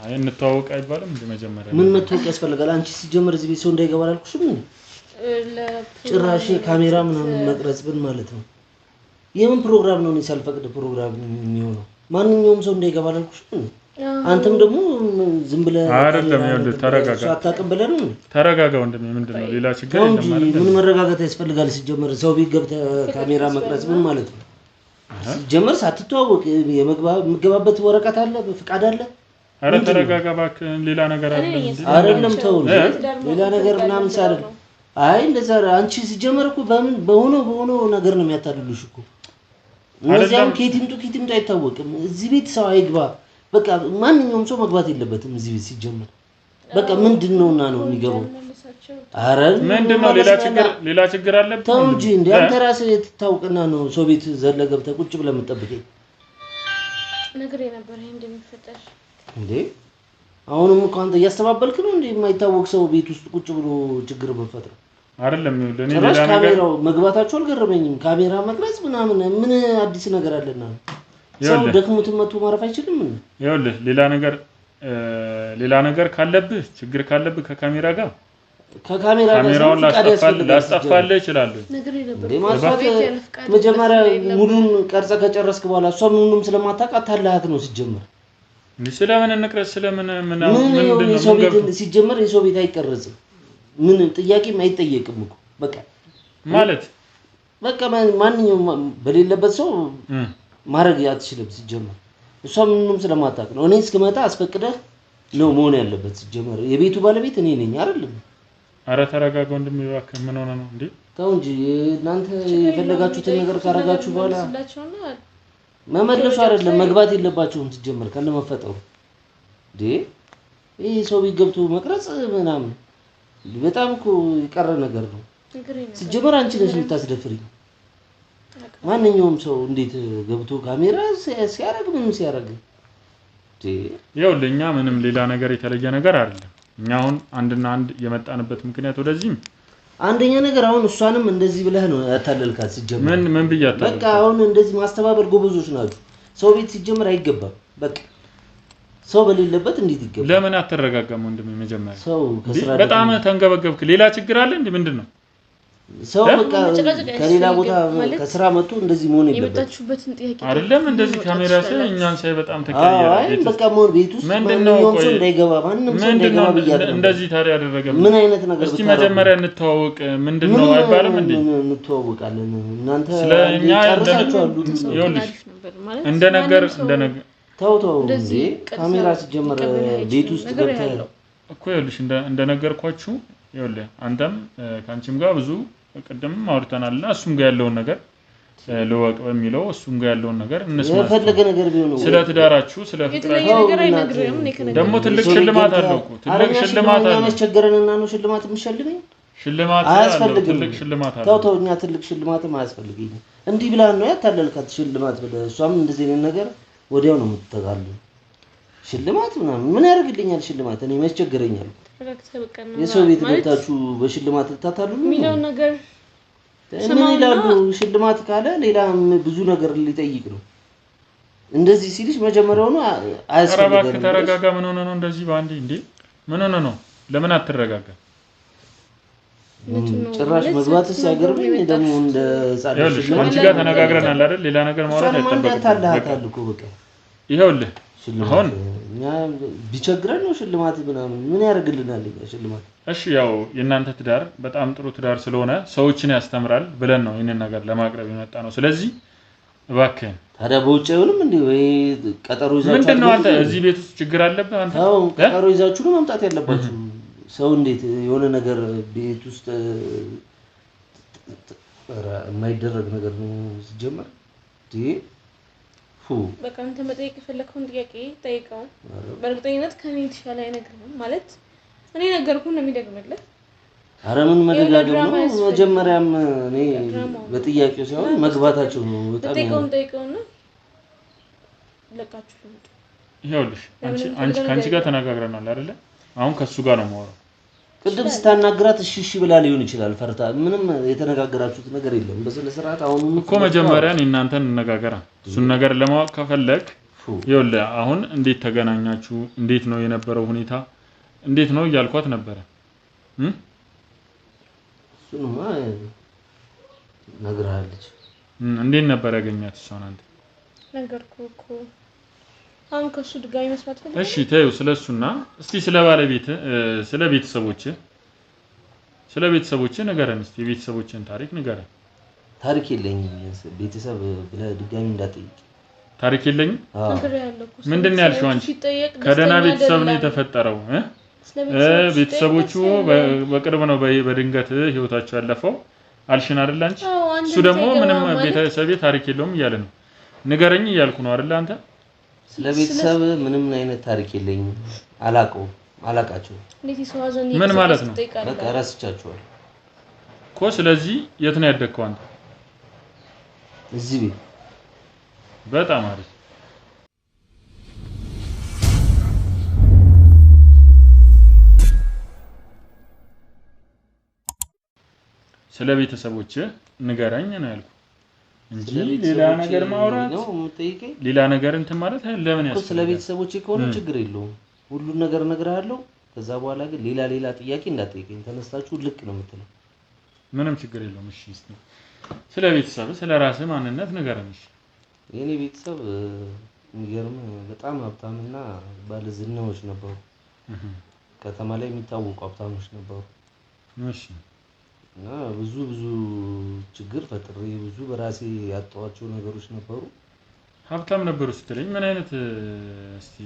አይ እንተዋወቅ አይባልም እንደ መጀመሪያ ምን መተዋወቅ ያስፈልጋል አንቺ ሲጀመር እዚህ ቤት ሰው እንዳይገባ አላልኩሽም ጭራሽ ካሜራ ምናምን መቅረጽ ምን ማለት ነው የምን ፕሮግራም ነው ሳልፈቅድ ፕሮግራም የሚሆነው ማንኛውም ሰው እንዳይገባ አላልኩሽም አንተም ደግሞ ዝም ብለህ አይደለም ይኸውልህ ተረጋጋ አታቀበለ ነው ተረጋጋ ወንድሜ ምንድነው ሌላ ችግር የለም ማለት ምን መረጋጋት ያስፈልጋል ሲጀመር ሰው ቤት ገብተህ ካሜራ መቅረጽ ምን ማለት ነው ሲጀመር ሳትተዋወቅ የመግባባት ወረቀት አለ በፍቃድ አለ አረ ተረጋጋ እባክህ ሌላ ነገር አለ አይደለም ተው ሌላ ነገር ምናምን ሳይደል አይ እንደዛ አንቺ ሲጀመር እኮ በሆነው ነገር ነው የሚያታልሉሽ እኮ እነዚያም ከየትምጡ አይታወቅም እዚህ ቤት ሰው አይግባ በቃ ማንኛውም ሰው መግባት የለበትም እዚህ ቤት ሲጀመር በቃ ምንድነውና ነው የሚገባው አረ ምንድነው ሌላ ችግር አለበት ተው እንጂ እንዴ አንተ ራስህ ትታውቅና ነው ሰው ቤት ዘለ ገብተህ ቁጭ ብለህ የምትጠብቀኝ ነገር ነበር ይሄ እንደሚፈጠር እንዴ አሁንም እኮ አንተ እያስተባበልክ ነው እንዴ የማይታወቅ ሰው ቤት ውስጥ ቁጭ ብሎ ችግር መፈጠር አይደለም ለኔ ሌላ ነገር ካሜራው መግባታቸው አልገረመኝም ካሜራ መቅረጽ ምናምን ምን አዲስ ነገር አለና ሰው ደክሞት መጥቶ ማረፍ አይችልም ይኸውልህ ሌላ ነገር ካለብህ ችግር ካለብህ ከካሜራ ጋር ካሜራውን ላስጠፋልህ ይችላል ነገር ነበር ማጥፋት መጀመሪያ ሙሉን ቀርጸ ከጨረስክ በኋላ እሷ ምንም ስለማታውቃት ታላሃት ነው ሲጀመር ስለምን እንቅረጽ ስለምን ምንድነው ሲጀመር የሰው ቤት አይቀርጽም ምን ጥያቄም አይጠየቅም እኮ በቃ ማለት በቃ ማንኛውም በሌለበት ሰው ማረግ ያትችልም ሲጀመር እሷ ምንም ስለማታውቅ ነው እኔ እስከመጣ አስፈቅደህ ነው መሆን ያለበት ሲጀመር የቤቱ ባለቤት እኔ ነኝ አይደለም አረ ተረጋጋ ወንድሜ እባክህ ምን ሆነ ነው እንዴ ተው እንጂ እናንተ የፈለጋችሁትን ነገር ካረጋችሁ በኋላ መመለሱ አይደለም መግባት የለባችሁም ሲጀመር ከነ መፈጠሩ እንዴ ይሄ ሰው ቢገብቶ መቅረጽ ምናምን በጣም እኮ ይቀር ነገር ነው ሲጀመር አንቺ ነሽ ልታስደፍሪኝ ማንኛውም ሰው እንዴት ገብቶ ካሜራ ሲያረግ ምንም ሲያረግ ይኸውልህ ምንም ሌላ ነገር የተለየ ነገር አይደለም እኛ አሁን አንድና አንድ የመጣንበት ምክንያት ወደዚህ አንደኛ ነገር አሁን እሷንም እንደዚህ ብለህ ነው ያታለልካት ሲጀመር ምን ብያታለሁ በቃ አሁን እንደዚህ ማስተባበር ጎበዞች ናችሁ ሰው ቤት ሲጀመር አይገባም በቃ ሰው በሌለበት እንዴት ይገባል ለምን አትረጋጋም ወንድሜ መጀመሪያ ሰው ከስራ በጣም ተንገበገብክ ሌላ ችግር አለ እንዴ ምንድነው ሰው በቃ ከሌላ ቦታ ከስራ መጥቶ እንደዚህ መሆን የለበትም የመጣችሁበትን ጥያቄ አይደለም እንደዚህ ካሜራ ሳይ እኛን ሳይ በጣም ተቀየረ አይ በቃ ሞር ቤት ውስጥ ምንድነው ሰው እንዳይገባ ማንንም ሰው እንዳይገባ ብያለሁ እንደዚህ ታዲያ ያደረገ ምን አይነት ነገር እስቲ መጀመሪያ እንተዋወቅ ምንድነው አይባልም እንዴ እንተዋወቃለን እናንተ ስለኛ ይኸውልሽ እንደነገር ተው እንዴ ካሜራ ሲጀመር ቤት ውስጥ ገብተህ እኮ ይኸውልሽ እንደነገርኳችሁ ይኸውልህ አንተም ካንቺም ጋር ብዙ ቅድም አውርተናልና እሱም ጋር ያለውን ነገር ለወቅ በሚለው እሱም ጋር ያለውን ነገር እንስማ የፈለገ ነገር ቢሆን ስለ ትዳራችሁ ስለ ፍቅራችሁ ደግሞ ትልቅ ሽልማት አለው እኮ ትልቅ ሽልማት አለው ያስቸገረንና ነው ሽልማት የምትሸልመኝ ሽልማት አለው ትልቅ ሽልማት አለው ተው እኛ ትልቅ ሽልማትም አያስፈልገኝም እንዲህ ብላ ነው ያታለልካት ሽልማት ብለህ እሷም እንደዚህ አይነት ነገር ወዲያው ነው የምትተጋለው ሽልማት ምን ያደርግልኛል ሽልማት እኔ ያስቸገረኛል የሰው ቤት ገብታችሁ በሽልማት ልታታሉኝ ሚለው ነገር ምን ይላሉ ሽልማት ካለ ሌላ ብዙ ነገር ሊጠይቅ ነው እንደዚህ ሲልሽ መጀመሪያው ነው አያስፈልግም ተረጋጋ ምን ሆነ ነው እንደዚህ ባንዲ እንዴ ምን ሆነ ነው ለምን አትረጋጋ ጭራሽ መግባትስ አይገርምኝ ደግሞ እንደ ጻድቅ አንቺ ጋር ተነጋግረናል አይደል ሌላ ነገር ማውራት አይጠበቅም በቃ ይኸውልህ አሁን እኛ ቢቸግረን ነው ሽልማት ምናምን ምን ያደርግልናል ሽልማት እሺ ያው የእናንተ ትዳር በጣም ጥሩ ትዳር ስለሆነ ሰዎችን ያስተምራል ብለን ነው ይሄንን ነገር ለማቅረብ የመጣ ነው ስለዚህ እባክህ ታዲያ በውጭ አይሆንም እንዴ ወይ ቀጠሮ ይዛችሁ ምንድነው አንተ እዚህ ቤት ውስጥ ችግር አለብህ አንተ አዎ ቀጠሮ ይዛችሁ ነው መምጣት ያለባችሁ ሰው እንዴት የሆነ ነገር ቤት ውስጥ የማይደረግ ነገር ነው ሲጀመር በቃ አንተ መጠየቅ የፈለከውን ጥያቄ ጠይቀው። በእርግጠኝነት ከኔ የተሻለ አይነግርህም ማለት እኔ ነገርኩህ ነው የሚደግምልህ። ኧረ ምን መደጋገም ነው? መጀመሪያም እኔ በጥያቄው ሳይሆን መግባታቸው ነው። በጣም ጠይቀውና ለቃችሁ ልምጡ። ይኸውልሽ አንቺ ካንቺ ጋር ተነጋግረናል አይደለ? አሁን ከሱ ጋር ነው የማወራው። ቅድም ስታናግራት እሺ ብላ ሊሆን ይችላል ፈርታ። ምንም የተነጋገራችሁት ነገር የለም በስነ ስርዓት። አሁን እኮ መጀመሪያ እናንተን እንነጋገራ። እሱን ነገር ለማወቅ ከፈለክ ይኸውልህ አሁን እንዴት ተገናኛችሁ? እንዴት ነው የነበረው ሁኔታ? እንዴት ነው እያልኳት ነበረ። እሱንማ ነግራለች። እንዴት ነበር ያገኛት እሷን? አንተ ነገርኩህ እኮ አሁን ከሱ ድጋሚ መስማት ፈልገህ? እሺ ተይው ስለሱና እስቲ ስለ ባለቤት ስለ ቤተሰቦቼ ንገረን እስቲ። የቤተሰቦችን ታሪክ ንገረን። ታሪክ የለኝም ቤተሰብ ብለህ ድጋሚ እንዳትጠይቅ። ታሪክ የለኝም? ምንድን ነው ያልሽው አንቺ? ከደህና ቤተሰብ ነው የተፈጠረው ቤተሰቦቹ በቅርብ ነው በድንገት ህይወታቸው ያለፈው አልሽን አይደል አንቺ? እሱ ደግሞ ምንም ቤተሰብ ታሪክ የለውም እያለ ነው። ንገረኝ እያልኩ ነው አይደል አንተ? ስለ ቤተሰብ ምንም አይነት ታሪክ የለኝም። አላቃቸውም። ምን ማለት ነው? በቃ ረስቻቸዋለሁ እኮ። ስለዚህ የት ነው ያደግከው አንተ? እዚህ ቤት። በጣም አሪፍ። ስለ ቤተሰቦች ንገረኝ ነው ያልኩ እንጂ ሌላ ነገር ማውራት ነው የምጠይቀኝ። ሌላ ነገር እንትን ማለት ለምን ያስፈልጋል? ስለ ቤተሰቦቼ ከሆነ ችግር የለውም ሁሉን ነገር እነግርሃለሁ። ከዛ በኋላ ግን ሌላ ጥያቄ እንዳትጠይቀኝ። ተነስታችሁ ልቅ ነው የምትለው። ምንም ችግር የለውም። እሺ እስቲ ስለ ቤተሰብ ስለ ራስህ ማንነት ንገረኝ። እሺ የኔ ቤተሰብ የሚገርም በጣም ሀብታምና ባለዝናዎች ነበሩ። ከተማ ላይ የሚታወቁ ሀብታሞች ነበሩ። እሺ እና ብዙ ችግር ፈጥሬ ብዙ በራሴ ያጣኋቸው ነገሮች ነበሩ። ሀብታም ነበሩ ስትለኝ ምን አይነት እስቲ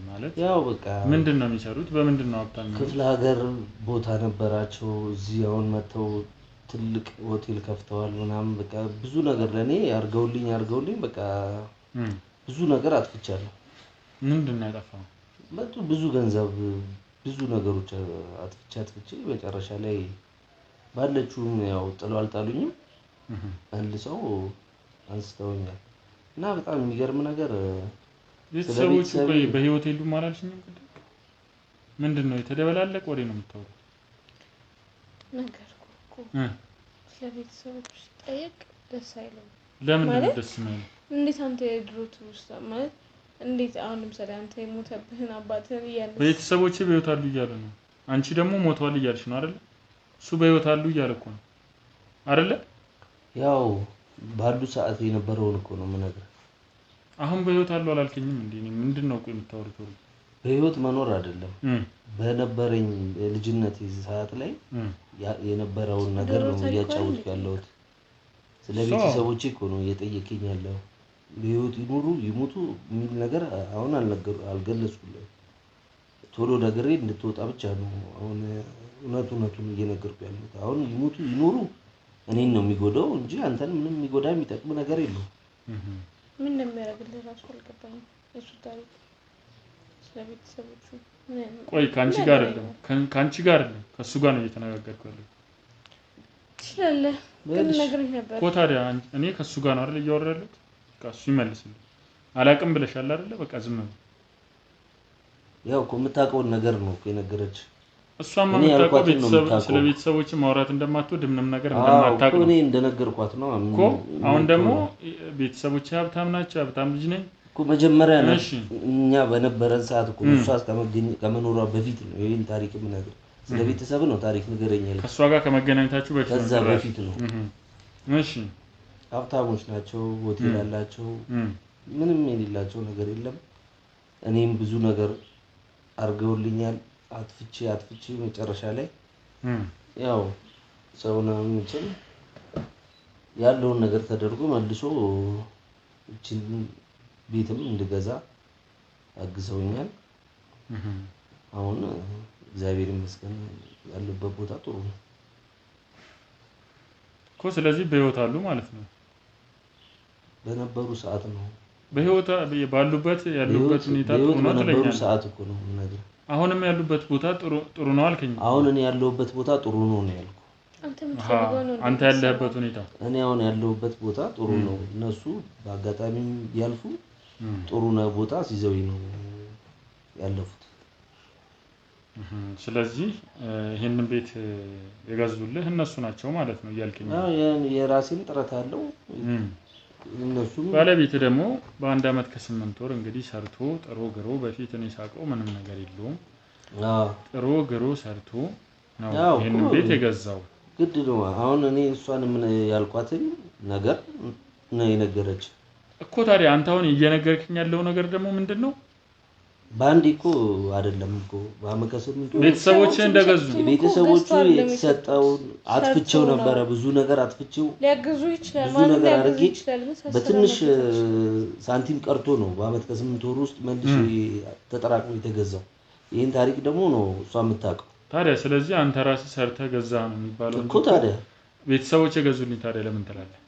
ማለት ያው በቃ ምንድነው የሚሰሩት? በምንድነው ሀብታም? ክፍለ ሀገር ቦታ ነበራቸው። እዚህ አሁን መተው ትልቅ ሆቴል ከፍተዋል ምናምን በቃ ብዙ ነገር ለኔ አርገውልኝ በቃ ብዙ ነገር አጥፍቻለሁ። ምንድነው ያጠፋው? ብዙ ገንዘብ ብዙ ነገሮች አጥፍቼ መጨረሻ ላይ ባለችውም ያው ጥለው አልጣሉኝም። መልሰው አንስተውኛል። እና በጣም የሚገርም ነገር ቤተሰቦቹ በህይወት የሉም አላልሽኝም? ምንድነው የተደበላለቀ ወሬ ነው የምታወሩት? ነገርኩህ እኮ ስለ ቤተሰቦቹ ሲጠየቅ ደስ አይልም። ለምን ደስ የማይለው? እንዴት አንተ የድሮ ትውስታ ማለት እንዴት አሁን ለምሳሌ አንተ የሞተብህን አባትህን እያለ ቤተሰቦቼ በህይወት አሉ እያለ ነው። አንቺ ደግሞ ሞተዋል እያልሽ ነው አይደል? እሱ በህይወት አሉ እያለ እኮ ነው አይደል? ያው ባሉ ሰዓት የነበረውን እኮ ነው የምነግርህ። አሁን በህይወት አሉ አላልከኝም እንዴ? ምንድነው እኮ የምታወሩት? በህይወት መኖር አይደለም በነበረኝ ልጅነት ሰዓት ላይ የነበረውን ነገር ነው እያጫወትኩ ያለሁት። ስለ ቤተሰቦቼ እኮ ነው እየጠየቀኝ ያለው። በህይወት ይኖሩ ይሞቱ የሚል ነገር አሁን አልገለጽኩልህም። ቶሎ ነግሬ እንድትወጣ ብቻ ነው አሁን እውነቱን እየነገርኩ ያለሁት። አሁን ይሞቱ ይኖሩ እኔን ነው የሚጎዳው እንጂ አንተን ምንም የሚጎዳ የሚጠቅም ነገር የለውም። ምን እንደሚያደርግልህ ራሱ አልገባኝም። እሱ ታሪክ ስለቤተሰቦቹ ቆይ ካንቺ ጋር አይደለም ከሱ ጋር ነው እየተነጋገርኩ ያለው። ትችላለህ ግን ነግሬህ ነበር እኮ። ታዲያ እኔ ከሱ ጋር ነው አይደል እያወራሁ ያለሁት? በቃ እሱ ይመልስልኝ። አላቅም ብለሻል አይደል? በቃ ዝም በል። ያው እኮ የምታውቀውን ነገር ነው እኮ የነገረች። እሷም የምታውቀው ስለ ቤተሰቦች ማውራት እንደማትወድ ምንም ነገር እንደማታውቅ ነው እኔ እንደነገርኳት ነው እኮ። አሁን ደግሞ ቤተሰቦች ሀብታም ናቸው፣ ሀብታም ልጅ ነኝ እኮ መጀመሪያ ነው እኛ በነበረን ሰዓት እኮ እሷ ከመኖሯ በፊት ነው ይሄን ታሪክ የምነግርህ። ስለ ቤተሰብ ነው ታሪክ ንገረኝ ያለኝ። ከሷ ጋር ከመገናኘታችሁ በፊት ነው? ከዛ በፊት ነው። እሺ ሀብታሞች ናቸው፣ ሆቴል አላቸው፣ ምንም የሌላቸው ነገር የለም። እኔም ብዙ ነገር አርገውልኛል። አጥፍቼ መጨረሻ ላይ ያው ሰውና ምንጭም ያለውን ነገር ተደርጎ መልሶ እቺን ቤትም እንድገዛ አግዘውኛል። አሁን እግዚአብሔር ይመስገን ያለበት ቦታ ጥሩ ነው እኮ። ስለዚህ በህይወት አሉ ማለት ነው? በነበሩ ሰዓት ነው በህይወት ባሉበት ያሉበት ሁኔታ ጥሩ ነው ትለኛለህ ሰዓት እኮ ነው ነገር አሁንም ያሉበት ቦታ ጥሩ ነው አልከኝ አሁን እኔ ያለሁበት ቦታ ጥሩ ነው ያልኩ አንተ ያለህበት ሁኔታ እኔ አሁን ያለሁበት ቦታ ጥሩ ነው እነሱ በአጋጣሚ ያልፉ ጥሩ ነው ቦታ ሲዘውኝ ነው ያለፉት ስለዚህ ይሄንን ቤት የገዙልህ እነሱ ናቸው ማለት ነው ያልከኝ አዎ የራሴን ጥረት አለው እነሱ ባለቤት ደግሞ በአንድ አመት ከ8 ወር እንግዲህ ሰርቶ ጥሮ ግሮ በፊት እኔ ሳቀው ምንም ነገር የለውም ጥሮ ግሮ ሰርቶ ነው ይሄንን ቤት የገዛው ግድ ነው አሁን እኔ እሷን ምን ያልኳትኝ ነገር ነው የነገረች እኮ ታዲያ አንተ አሁን እየነገርክኝ ያለው ነገር ደግሞ ምንድነው ባንዲ እኮ አይደለም እኮ በአመከሰም ቤተሰቦች እንደገዙ ቤተሰቦቹ የተሰጠው አጥፍቼው ነበር ብዙ ነገር አጥፍቼው ሊያገዙ ይችላል ማለት ሊያገዙ ይችላል በትንሽ ሳንቲም ቀርቶ ነው በአመት ከ8 ወር ውስጥ መልሽ ተጠራቅሞ የተገዛው ይሄን ታሪክ ደግሞ ነው እሷ የምታውቀው ታዲያ ስለዚህ አንተ ራስህ ሰርተህ ገዛ ነው የሚባለው እኮ ታዲያ ቤተሰቦች የገዙልኝ ታዲያ ለምን ትላለህ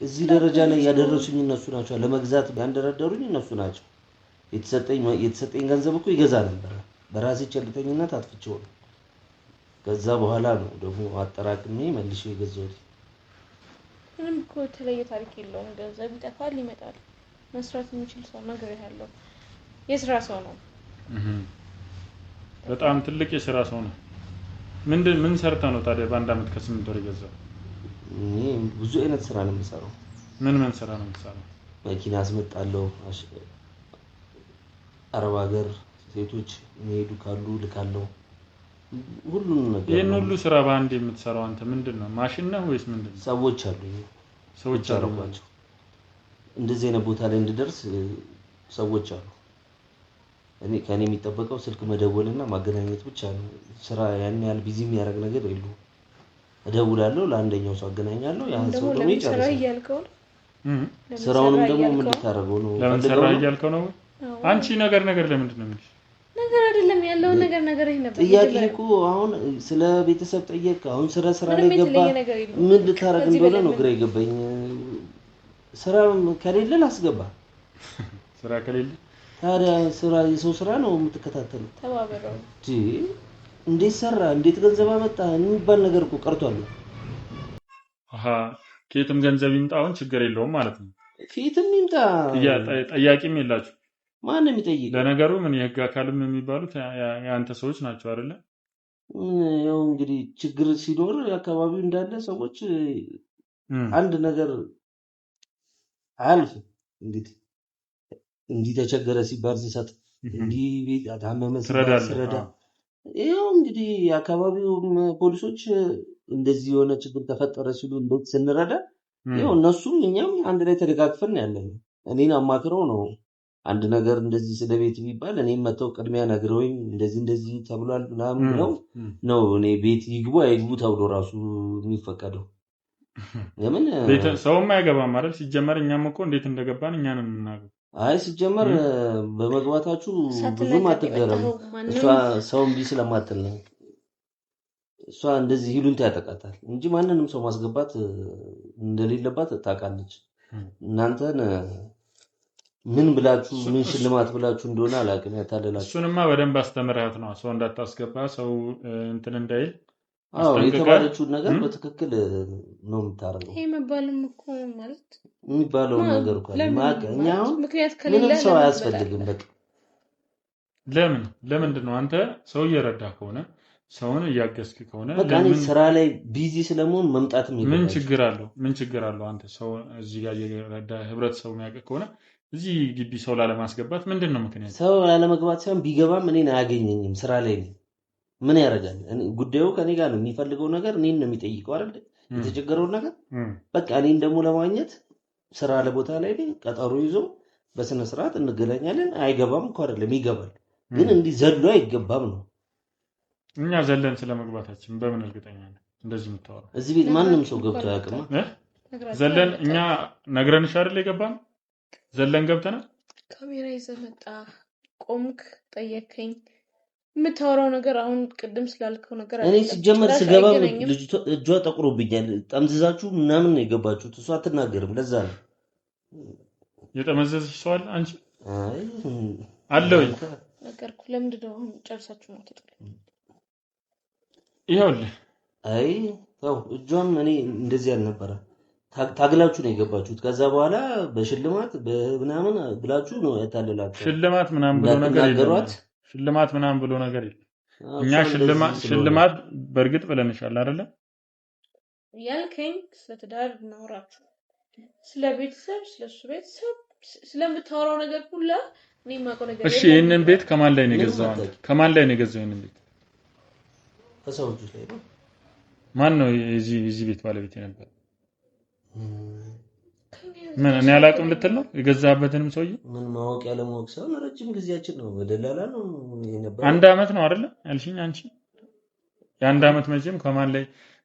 እዚህ ደረጃ ላይ ያደረሱኝ እነሱ ናቸው ለመግዛት ያንደረደሩኝ እነሱ ናቸው የተሰጠኝ ገንዘብ እኮ ይገዛ ነበር በራሴ ቸልተኝነት አጥፍቼው ነው ከዛ በኋላ ነው ደግሞ አጠራቅሜ መልሼ የገዛሁት ምንም እኮ ተለየ ታሪክ የለውም ገንዘብ ይጠፋል ይመጣል መስራት የሚችል ሰው ነገር ያለው የስራ ሰው ነው በጣም ትልቅ የስራ ሰው ነው ምን ሰርታ ነው ታዲያ በአንድ አመት ከ8 ወር የገዛው እኔ ብዙ አይነት ስራ ነው የምሰራው ምን ስራ ነው የምትሰራው መኪና አስመጣለሁ አረብ ሀገር ሴቶች የሚሄዱ ካሉ ልካለሁ ሁሉን ነገር ይሄን ሁሉ ስራ ባንድ የምትሰራው አንተ ምንድነው ማሽን ነው ወይስ ምንድነው ሰዎች አሉባቸው እንደዚህ አይነት ቦታ ላይ እንድደርስ ሰዎች አሉ እኔ ከኔ የሚጠበቀው ስልክ መደወልና ማገናኘት ብቻ ነው ስራ ያን ያህል ቢዚ የሚያደርግ ነገር የለውም እደውላለሁ ለአንደኛው ሰው አገናኛለሁ ያን ሰው ደግሞ ይጨርሳል ስራውንም ደግሞ ምን ልታረገው ነው ለምን ሰራ ይያልከው ነው አንቺ ነገር ለምንድን ነው የሚልሽ ነገር አይደለም ያለው ነገር ይሄ ነበር ጥያቄ እኮ አሁን ስለ ቤተሰብ ጠየቅ አሁን ስራ ላይ ገባ ምን ልታረግ እንደሆነ ነው ግራ ይገባኝ ስራ ከሌለ ላስገባ ስራ ከሌለ ታዲያ ስራ የሰው ስራ ነው የምትከታተለው ተባበረው እንዴት ሰራ እንዴት ገንዘብ አመጣ የሚባል ነገር እኮ ቀርቷል ከየትም ገንዘብ ይምጣውን ችግር የለውም ማለት ነው ከየትም ይምጣ ጠያቂም የላችሁ ማን የሚጠይቅ ለነገሩ ምን የህግ አካልም የሚባሉት ያንተ ሰዎች ናቸው አይደለ ያው እንግዲህ ችግር ሲኖር አካባቢው እንዳለ ሰዎች አንድ ነገር አልፍ እንዴ ተቸገረ ሲባል ሲሰጥ እንዴ ቤት አዳመመ ሲረዳ ያው እንግዲህ አካባቢው ፖሊሶች እንደዚህ የሆነ ችግር ተፈጠረ ሲሉ እንዴት ስንረዳ ያው እነሱም እኛም አንድ ላይ ተደጋግፈን ያለን እኔን አማክረው ነው አንድ ነገር እንደዚህ ስለቤት ቢባል እኔም መተው ቅድሚያ ነግረውኝ እንደዚህ ተብሏል ምናምን ነው እኔ ቤት ይግቡ አይግቡ ተብሎ ራሱ የሚፈቀደው ለምን ቤት ሰውም አይገባም ማለት ሲጀመር እኛም እኮ እንዴት እንደገባን እኛ ነን የምናውቀው አይ ሲጀመር በመግባታችሁ ብዙም አትገረሙ እሷ ሰውም ቢ ስለማትል ነው እሷ እንደዚህ ይሉንታ ያጠቃታል እንጂ ማንንም ሰው ማስገባት እንደሌለባት ታውቃለች እናንተን ምን ብላችሁ ምን ሽልማት ብላችሁ እንደሆነ አላውቅም ያታለላችሁ እሱንማ በደንብ አስተምራት ነው ሰው እንዳታስገባ ሰው እንትን እንዳይል የተባለችው ነገር በትክክል ነው የምታረገው ይሄ መባልም እኮ ማለት የሚባለው ነገር እኮ ማቀኛው ምክንያት ሰው አያስፈልግም በቃ ለምንድን ነው አንተ ሰው እየረዳ ከሆነ ሰውን እያገዝክ ከሆነ በቃ እኔ ስራ ላይ ቢዚ ስለመሆን መምጣትም ይችላል ምን ችግር አለው አንተ ሰው እዚህ ጋር እየረዳ ህብረተሰቡ የሚያውቅ ከሆነ እዚህ ግቢ ሰው ላለማስገባት ምንድነው ምክንያት ሰው ላለመግባት ሳይሆን ቢገባም እኔን አያገኘኝም ስራ ላይ ነኝ ምን ያደርጋል ጉዳዩ ከኔ ጋር ነው የሚፈልገው ነገር እኔን ነው የሚጠይቀው አይደል የተቸገረው ነገር በቃ እኔን ደግሞ ለማግኘት ስራ ለቦታ ላይ ቀጠሮ ይዞ በስነ ስርዓት እንገናኛለን አይገባም እኮ አይደለም ይገባል ግን እንዲህ ዘሎ አይገባም ነው እኛ ዘለን ስለመግባታችን በምን እርግጠኛ ነን እንደዚህ የምታወራው እዚህ ቤት ማንንም ሰው ገብቶ ያውቅማ ዘለን እኛ ነግረንሽ አይደል የገባን ዘለን ገብተና ካሜራ ይዘህ መጣ ቆምክ ጠየከኝ የምታወራው ነገር አሁን ቅድም ስላልከው ነገር እኔ ሲጀመር ስገባ ልጅቷ እጇ ጠቁሮብኛል ጠምዝዛችሁ ምናምን ነው የገባችሁት እሷ አትናገርም ለዛ ነው የጠመዘዝሽ ሰው አለ አንቺ አይ አለው ነገርኩ። ለምንድን ነው አሁን ጨርሳችሁ ነው ተጠቅለ ይኸውልህ አይ ተው እጇን እኔ እንደዚህ አልነበረ ታግላችሁ ነው የገባችሁት። ከዛ በኋላ በሽልማት በምናምን ብላችሁ ነው ያታለላችሁ። ሽልማት ምናምን ብሎ ነገር የለም። ሽልማት ምናምን ብሎ ነገር የለም። እኛ ሽልማት በእርግጥ ብለንሻል አይደለ? ያልከኝ ስለ ትዳር እናወራችሁ፣ ስለ ቤተሰብ፣ ስለሱ ቤተሰብ ስለምታወራው ነገር ሁላ እኔ ማውቀው ነገር እሺ ይሄንን ቤት ከማን ላይ ነው የገዛው? ከማን ላይ ነው የገዛው ይሄንን ቤት? ከሰውጁ ላይ ነው። ማን ነው የዚህ ቤት ባለቤት የነበረው? ምን እኔ አላውቅም ልትል ነው? የገዛበትንም ሰውዬ ምን ማወቅ ያለ ማወቅ ሳይሆን ረጅም ጊዜያችን ነው። በደላላ ነው የነበረው። 1 አመት ነው አይደለ ያልሽኝ አንቺ? የ1 አመት መቼም ከማን ላይ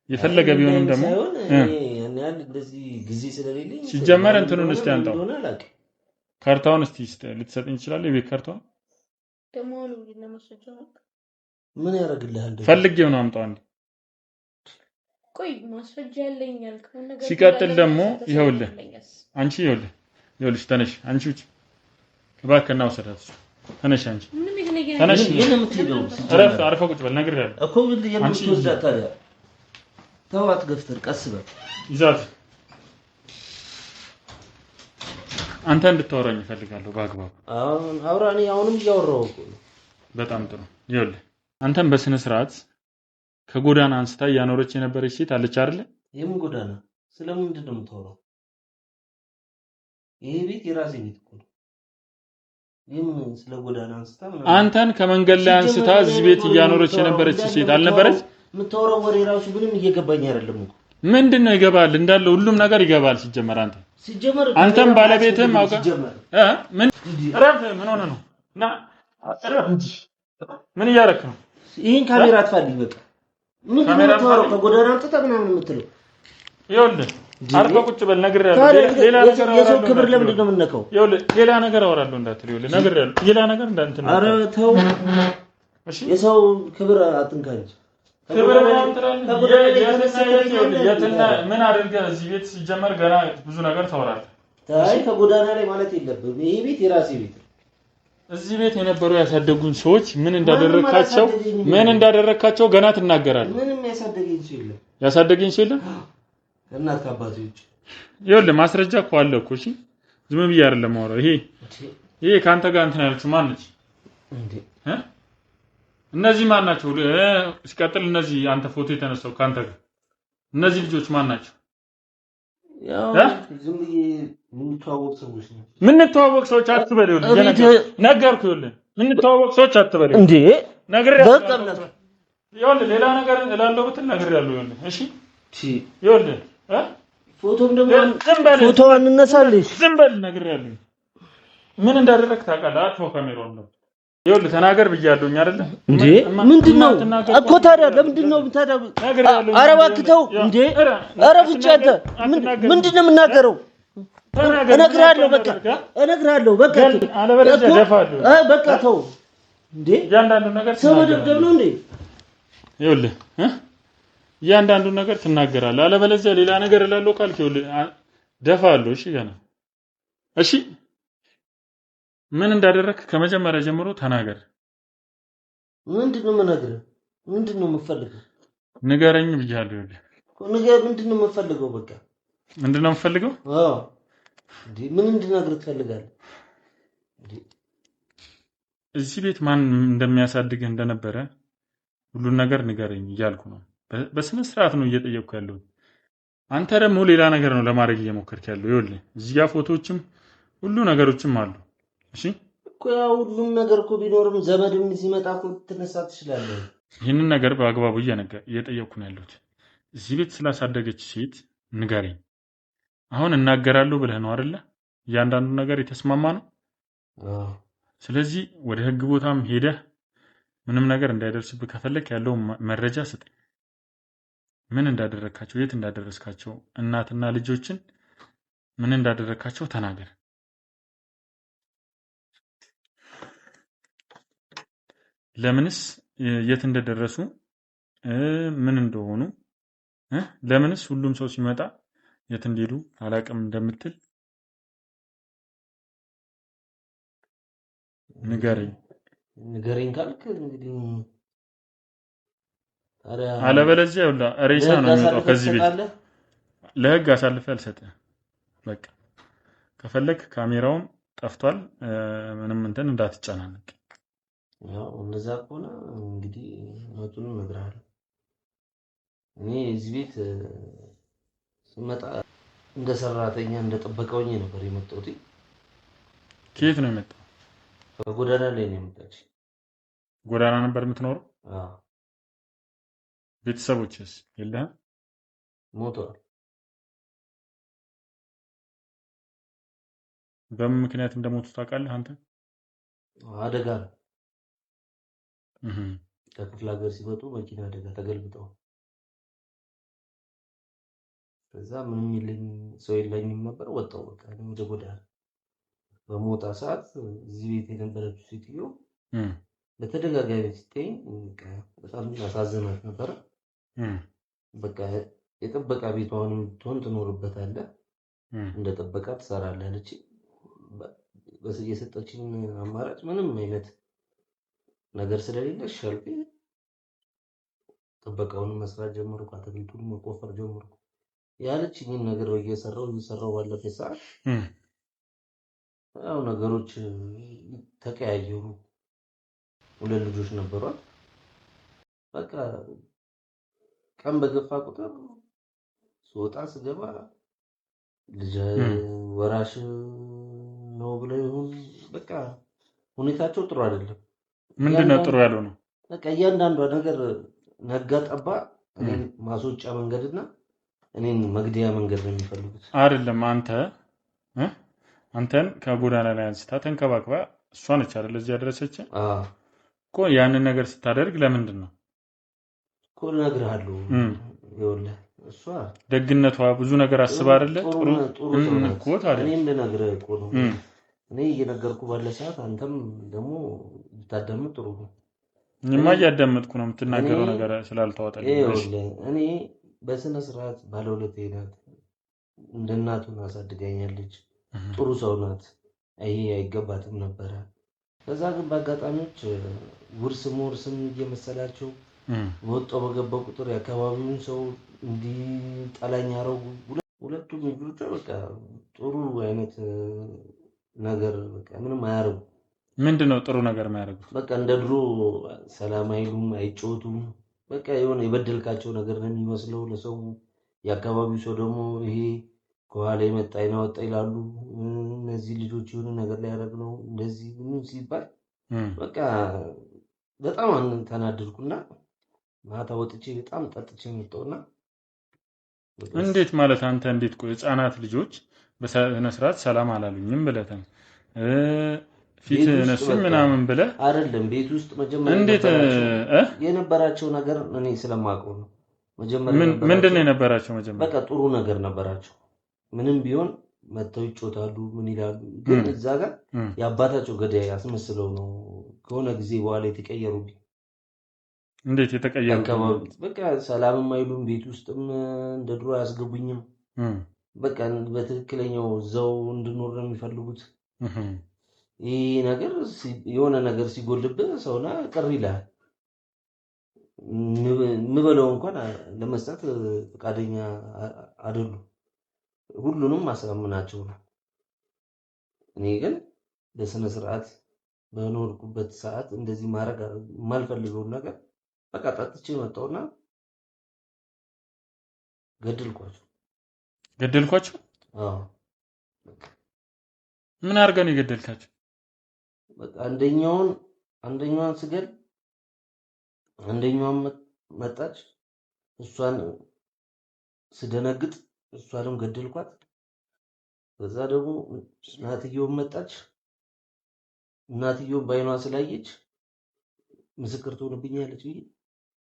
የፈለገ ቢሆንም ደግሞ እኔ ያንያል እንደዚህ ጊዜ ስለሌለኝ ሲጀመር እንትኑን እስቲ አንጣው ካርታውን እስቲ ልትሰጥኝ ይችላል? የቤት ካርታውን ደግሞ ነው ለማስረጃው ምን ያደርግልሃል? ፈልጌው ነው አምጣው አንዴ። ቆይ ማስረጃ ያለኝ ያልከው ነገር ሲቀጥል ደግሞ ይኸውልህ አንቺ ይኸውልሽ ተነሽ አንቺ ውጭ እባክህና ውሰዳት። ተነሽ አንቺ ተነሽ። ምን የምትሄደው? አርፈህ ቁጭ በል ነግሬሃለሁ እኮ ምን የምትወስዳት ታዲያ? ተዋት ገፍተር ቀስ በል ይዛት። አንተ እንድታወራኝ እፈልጋለሁ በአግባቡ። አውራኔ አሁንም እያወራሁ እኮ ነው። በጣም ጥሩ። ይኸውልህ አንተም በስነ ስርዓት ከጎዳና አንስታ ያኖረች የነበረች ሴት አለች አይደለ? የምን ጎዳና? ስለምንድን ነው የምታወራው? ይሄ ቤት የራሴ ቤት እኮ ነው። የምን ስለ ጎዳና አንስታ አንተን ከመንገድ ላይ አንስታ እዚህ ቤት ያኖረች የነበረች ሴት አልነበረች? የምታወራው ወሬ ራሱ ምንም እየገባኝ አይደለም እኮ። ምንድነው ይገባል? እንዳለ ሁሉም ነገር ይገባል። ሲጀመር አንተም ባለቤትህም አውቀህ ምን ረፍ ምን ሆነ ነው እና ረፍ እንጂ ምን እያደረክ ነው? ይሄን ካሜራ አጥፋልኝ በቃ። ምን ነው ከጎዳና አንጥታ ምናምን የምትለው? ይኸውልህ አርፈህ ቁጭ በል ነግሬሃለሁ። ሌላ ነገር የሰው ክብር ለምንድን ነው የምነካው? ይኸውልህ ሌላ ነገር አወራለሁ እንዳትል። ይኸውልህ ነግሬሃለሁ። ሌላ ነገር እንዳንተ ነው። ኧረ ተው እሺ። የሰው ክብር አትንካ እንጂ ክብር የትና ምን አድርገህ እዚህ ቤት ሲጀመር ገና ብዙ ነገር ታወራለህ። አይ ከጎዳና ላይ ማለት የለብህም። ይሄ ቤት የራሴ ቤት ነው። እዚህ ቤት የነበሩ ያሳደጉን ሰዎች ምን እንዳደረካቸው ገና ትናገራለህ። ምንም ያሳደገኝ ሰው የለም እናት ከአባቴ ውጭ። ይኸውልህ ማስረጃ እኮ አለ እኮ። እሺ ዝም ብዬ አይደለም የማወራው። ይሄ ካንተ ጋር እንትን ያለችው ማን ነች እንዴ? እነዚህ ማን ናቸው? ሲቀጥል እነዚህ አንተ ፎቶ የተነሳው ካንተ ጋር እነዚህ ልጆች ማን ናቸው? ያው ዝም ብዬ የምንተዋወቅ ሰዎች ነው። የምንተዋወቅ ሰዎች አትበል። ይኸውልህ ነገርኩህ። የምንተዋወቅ ሰዎች አትበል እንዴ። ይኸውልህ ሌላ ነገር እላለሁ ብትል ነግሬሃለሁ። እሺ ይኸውልህ ፎቶም ደግሞ ፎቶ አንነሳልሽ። ዝም በል ነግሬሃለሁ። ምን እንዳደረክ ታውቃለህ? አጥፎ ካሜራውን ነው። ይኸውልህ ተናገር ብያለሁኝ አይደለ እንዴ? ምንድነው እኮ ታዲያ? ለምንድነው ታዲያ? ኧረ እባክህ ተው እንዴ! ኧረ ፍጭ አንተ ምንድነው የምናገረው? እነግርሃለሁ በቃ አለበለዚያ ደፋለሁ። በቃ ተው እንዴ! እያንዳንዱ ነገር ሰው መደብደብ ነው እንዴ? ይኸውልህ እያንዳንዱ ነገር ትናገራለህ። አለበለዚያ ሌላ ነገር እላለሁ ካልክ ይኸውልህ ደፋለሁ። እሺ ገና እሺ ምን እንዳደረክ ከመጀመሪያ ጀምሮ ተናገር። ምንድነው የምነግርህ? ምንድነው የምፈልገው? ንገረኝ ብያለሁ። ይኸውልህ ምንድነው የምፈልገው? በቃ ምንድነው የምፈልገው? አዎ እንዴ ምን እንድነግርህ ትፈልጋለህ? እዚህ ቤት ማን እንደሚያሳድግህ እንደነበረ ሁሉን ነገር ንገረኝ እያልኩ ነው። በስነ ስርዓት ነው እየጠየቅኩ ያለው። አንተ ደግሞ ሌላ ነገር ነው ለማድረግ እየሞከርክ ያለው። ይኸውልህ እዚህ ጋር ፎቶዎችም ሁሉ ነገሮችም አሉ። እሺ እኮ ያው ሁሉም ነገር እኮ ቢኖርም ዘመድም ሲመጣ እኮ ትነሳ ትችላለህ። ይህንን ነገር በአግባቡ እየጠየቅኩ ነው ያለሁት። እዚህ ቤት ስላሳደገች ሴት ንገረኝ። አሁን እናገራለሁ ብለህ ነው አይደለ? እያንዳንዱ ነገር የተስማማ ነው። ስለዚህ ወደ ህግ ቦታም ሄደህ ምንም ነገር እንዳይደርስብህ ከፈለክ ያለው መረጃ ስጠኝ። ምን እንዳደረካቸው፣ የት እንዳደረስካቸው፣ እናትና ልጆችን ምን እንዳደረካቸው ተናገር። ለምንስ የት እንደደረሱ ምን እንደሆኑ ለምንስ ሁሉም ሰው ሲመጣ የት እንደሄዱ አላቅም እንደምትል ንገረኝ ካልክ እንግዲህ ታዲያ አለበለዚያ ይውላ ሬሳ ነው የሚወጣው ከዚህ ቤት ለህግ አሳልፈ አልሰጠህ በቃ ከፈለክ ካሜራውም ጠፍቷል ምንም እንትን እንዳትጨናነቅ ያው እንደዛ ከሆነ እንግዲህ መጡን እነግርሃለሁ እኔ እዚህ ቤት ስመጣ እንደ ሰራተኛ እንደ ጠበቀውኝ ነበር የመጣሁት ከየት ነው የመጣው ከጎዳና ላይ ነው የመጣች ጎዳና ነበር የምትኖረው አዎ ቤተሰቦችስ የለህም ሞተዋል በምን ምክንያት እንደሞቱ ታውቃለህ አንተ አደጋ ከክፍለ ሀገር ሲመጡ መኪና አደጋ ተገልብጠው ከዛ ምንም የለኝ ሰው የለኝም ነበር ወጣው በቃ ወደ ጎዳና በሞታ ሰዓት እዚህ ቤት የነበረችው ሴትዮ በተደጋጋሚ ስትኝ በጣም ያሳዝናት ነበር በቃ የጥበቃ ቤቷን ትኖርበታለህ እንደ ጥበቃ ትሰራለህ አለች የሰጠችኝ አማራጭ ምንም አይነት ነገር ስለሌለ ሸልፊ ጥበቃውን መስራት ጀመርኩ አትክልቱን መቆፈር ጀመርኩ ያለችኝን ነገር እየሰራው ባለፈ ሰዓት ያው ነገሮች ተቀያየሩ ሁለት ልጆች ነበሯት በቃ ቀን በገፋ ቁጥር ስወጣ ስገባ ልጅ ወራሽ ነው ብለው ይሁን በቃ ሁኔታቸው ጥሩ አይደለም ምንድነው ጥሩ ያለው ነው በቃ እያንዳንዷ ነገር ነጋ ጠባ እኔን ማስወጫ መንገድና እኔን መግደያ መንገድ ነው የሚፈልጉት አይደለም አንተን ከጎዳና ላይ አንስታ ተንከባክባ እሷ ነች አይደል እዚህ ያደረሰች እኮ ያንን ነገር ስታደርግ ለምንድን ነው እኮ እነግርሃለሁ ይኸውልህ እሷ ደግነቷ ብዙ ነገር አስባ አይደለ ጥሩ እኮ ታዲያ እኔም ልነግርህ እኮ ነው እኔ እየነገርኩ ባለ ሰዓት አንተም ደግሞ ልታዳምጥ ጥሩ ነው እኔማ እያዳመጥኩ ነው የምትናገረው ነገር ስላልተዋጠልኝ ይኸውልህ እኔ በስነ ስርዓት ባለውለቴ ናት እንደ እናቱን አሳድጋኛለች ጥሩ ሰው ናት ይሄ አይገባትም ነበር ከዛ ግን በአጋጣሚዎች ውርስም እየመሰላቸው ወጣው በገባው ቁጥር ያከባቢውን ሰው እንዲጠላኝ ያረጉ ሁለቱም ልጆች በቃ ጥሩ አይነት ነገር በቃ ምንም አያረጉ ምንድነው ጥሩ ነገር ማያረጉት በቃ እንደ ድሮ ሰላም አይሉም አይጮቱም በቃ የሆነ የበደልካቸው ነገር ነው የሚመስለው ለሰው ያከባቢው ሰው ደግሞ ይሄ ከኋላ የመጣ ይናወጣ ይላሉ እነዚህ ልጆች የሆነ ነገር ላይ ያደረግ ነው እንደዚህ ምን ሲባል በቃ በጣም ተናደድኩና ማታ ወጥቼ በጣም ጠጥቼ መጣውና እንዴት ማለት አንተ እንዴት ቆይ ህፃናት ልጆች በሰነ ስርዓት ሰላም አላሉኝም ብለተን ፊት ነሱኝ ምናምን ብለ አይደለም ቤት ውስጥ መጀመሪያ እንዴት የነበራቸው ነገር እኔ ስለማውቀው ነው መጀመሪያ ምንድነው የነበራቸው መጀመሪያ በቃ ጥሩ ነገር ነበራቸው ምንም ቢሆን መተው ይጮታሉ ምን ይላሉ ግን እዛ ጋር ያባታቸው ገዳይ ያስመስለው ነው ከሆነ ጊዜ በኋላ የተቀየሩብኝ እንዴት የተቀየሩ በቃ ሰላምም አይሉም ቤት ውስጥም እንደ ድሮ አያስገቡኝም በቃ በትክክለኛው እዛው እንድኖር ነው የሚፈልጉት ይሄ ነገር የሆነ ነገር ሲጎልብህ ሰውና ቅር ይላል ምበለው እንኳን ለመስጠት ፈቃደኛ አይደሉም ሁሉንም ማስራምናቸው ነው እኔ ግን በስነ ስርዓት በኖርኩበት ሰዓት እንደዚህ ማረግ ማልፈልገው ነገር በቃ ጠጥቼ መጣውና ገደልኳቸው አዎ ምን አርገው ነው የገደልካቸው በቃ አንደኛዋን ስገል አንደኛዋን መጣች እሷን ስደነግጥ እሷንም ገደልኳት በዛ ደግሞ እናትየው መጣች እናትየው ባይኗ ስላየች ምስክር ትሆንብኛለች ብዬ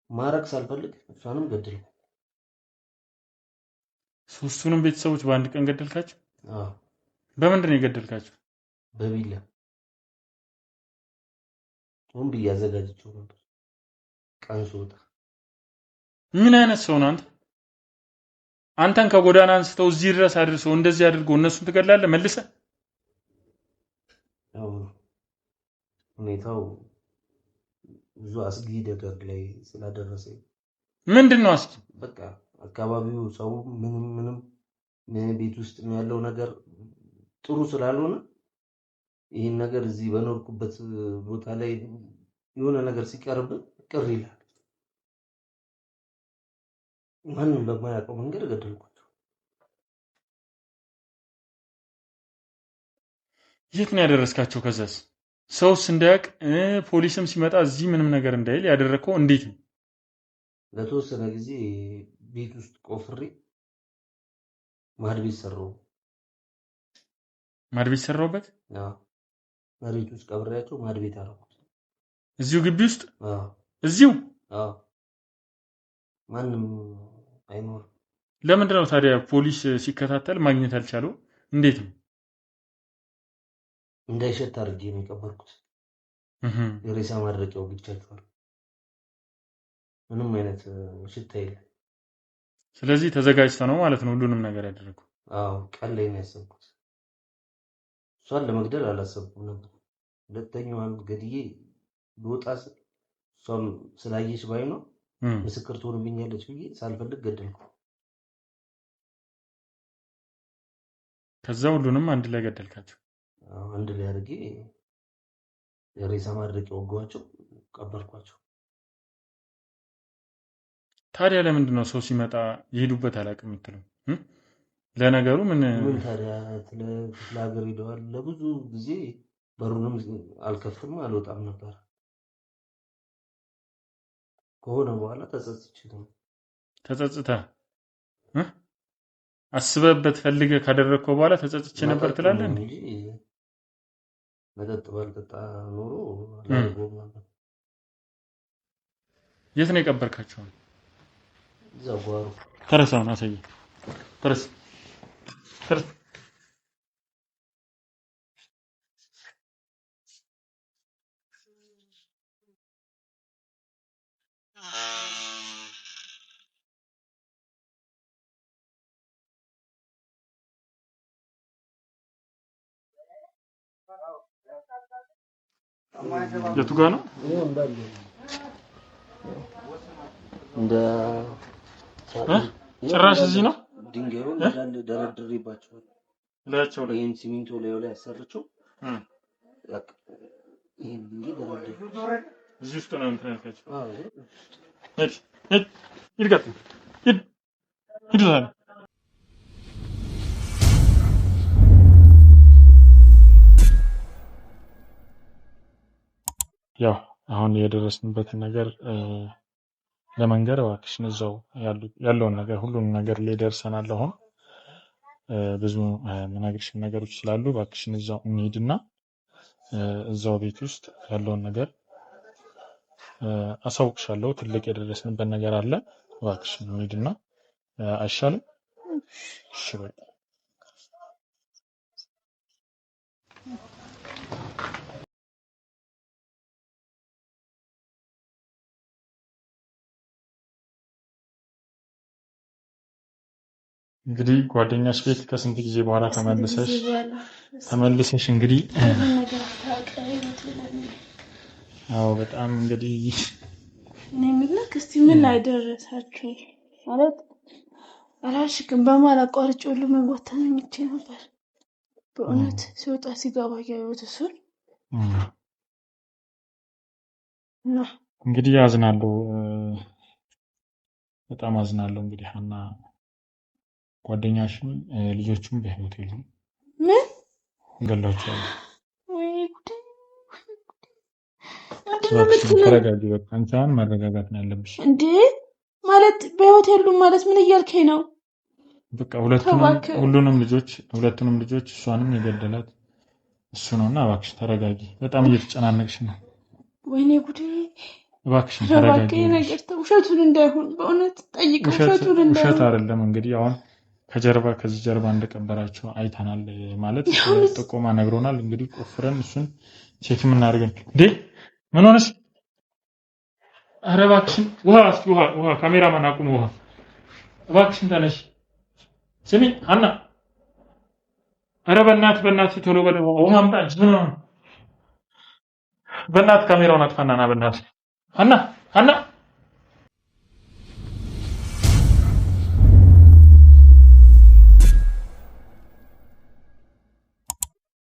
ማረክ ሳልፈልግ እሷንም ገደልኩ ሶስቱንም ቤተሰቦች በአንድ ቀን ገደልካቸው አዎ በምንድን ነው የገደልካቸው በቢላ ወንብ ያዘጋጀችው ነበር ቀን ስወጣ ምን አይነት ሰው ነው አንተን ከጎዳና አንስተው እዚህ ድረስ አድርሰው እንደዚህ አድርገው እነሱን ትገላለህ መልሰህ ሁኔታው ብዙ አስጊ ነገር ላይ ስላደረሰኝ ምንድነው አስጊ? በቃ አካባቢው ሰው ምንም ቤት ውስጥ ያለው ነገር ጥሩ ስላልሆነ ይህን ነገር እዚህ በኖርኩበት ቦታ ላይ የሆነ ነገር ሲቀርብ ቅር ይላል። ማንም በማያውቀው መንገድ ገደልኳቸው። የት ነው ያደረስካቸው? ከዛስ ሰውስ እንዳያውቅ ፖሊስም ሲመጣ እዚህ ምንም ነገር እንዳይል ያደረከው እንዴት ነው? ለተወሰነ ጊዜ ቤት ውስጥ ቆፍሬ ማድቤት ሰራው። ማድቤት ሰራውበት? አዎ፣ መሬት ውስጥ ቀብሬያቸው ማድቤት አደረኩት። እዚሁ ግቢ ውስጥ? አዎ፣ እዚሁ? አዎ። ማንም አይኖርም። ለምንድን ነው ታዲያ ፖሊስ ሲከታተል ማግኘት አልቻለው? እንዴት ነው? እንዳይሸት አድርጌ ነው የቀበርኩት። የሬሳ ማድረቂያው ብቻቸዋል። ምንም አይነት ሽታ የለም። ስለዚህ ተዘጋጅተ ነው ማለት ነው ሁሉንም ነገር ያደረገው? አዎ፣ ቀን ላይ ነው ያሰብኩት። እሷን ለመግደል አላሰብኩም ነበር። ሁለተኛዋን ገድዬ ልወጣ ስል እሷም ስላየች ባይ ነው ምስክር ትሆንብኛለች ብዬ ሳልፈልግ ገደልኩ። ከዛ ሁሉንም አንድ ላይ ገደልካቸው? አንድ ላይ አድርጌ የሬሳ ማድረቂያ ወጓቸው፣ ቀበርኳቸው። ታዲያ ለምንድን ነው ሰው ሲመጣ የሄዱበት አላውቅም የምትለው? ለነገሩ ምን ታዲያ ክፍለ ሀገር ሄደዋል። ለብዙ ጊዜ በሩንም አልከፍትም አልወጣም ነበር። ከሆነ በኋላ ተጸጽተህ አስበህበት ፈልገህ ካደረግከው በኋላ ተጸጽቼ ነበር ትላለህ እንዴ? መጠጥ ባልጠጣ ኖሮ አላደርገውም ነበር። የት ነው የቀበርካቸው? እዛ ጓሮ። ተረሳውን አሳየኝ። ተረስ የቱ ጋር ነው? እንደ ጭራሽ እዚህ ነው ድንጋዩን እንዳለ ደረድሬባቸዋል። ላያቸው ላይ ይሄን ሲሚንቶ ላይ ያሰርቸው ይሄን ድንጋይ ደረድሬ እዚህ ውስጥ ነው እንትን ያልካቸው? አዎ። ሂድ ያው አሁን የደረስንበትን ነገር ለመንገር እባክሽን እዛው ያለውን ነገር ሁሉንም ነገር ላይ ደርሰናል። አሁን ብዙ መናገርሽ ነገሮች ስላሉ እባክሽን እዛው እንሂድና እዛው ቤት ውስጥ ያለውን ነገር አሳውቅሻለሁ። ትልቅ የደረስንበት ነገር አለ። እባክሽን እንሂድና አይሻልም? እሺ በቃ እንግዲህ ጓደኛሽ ቤት ከስንት ጊዜ በኋላ ተመልሰሽ እንግዲህ አዎ በጣም እንግዲህ እኔ ምንልክ እስቲ ምን ላይ ደረሳችሁ ማለት አላሽክም በማላቋርጭ ሁሉ መጓተን እንቺ ነበር በእውነት ሲወጣ ሲገባ ያዩት እሱን እንግዲህ አዝናለሁ፣ በጣም አዝናለሁ። እንግዲህ ሀና ጓደኛሽም ልጆቹም በህይወት የሉም። ምን ገላቸዋል? ወይ ጉድ! ተረጋጊ፣ በቃ አንቺን መረጋጋት ነው ያለብሽ። እንዴ ማለት በህይወት የሉም ማለት ምን እያልከኝ ነው? በቃ ሁሉንም ልጆች እሷንም የገደላት እሱ ነውና እባክሽ ተረጋጊ። በጣም እየተጨናነቅሽ ነው። ወይኔ ጉድ! እባክሽ ተረጋጊ። ውሸቱን እንዳይሆን በእውነት ጠይቀው። ውሸቱን እንዳይሆን። ውሸት አይደለም እንግዲህ አሁን ከዚህ ጀርባ እንደቀበራቸው አይተናል ማለት ጥቆማ ነግሮናል። እንግዲህ ቆፍረን እሱን ቼክ የምናደርገን። እንዴ ምን ሆነሽ? ኧረ እባክሽን ውሃ ካሜራማን አቁም። ውሃ እባክሽን ተነሽ። ስሚ ሀና፣ ኧረ በእናትህ ቶሎ በል ውሃ አምጣ እንጂ ምን ሆነ? በእናትህ ካሜራውን አጥፋና ና በእናትህ ሀና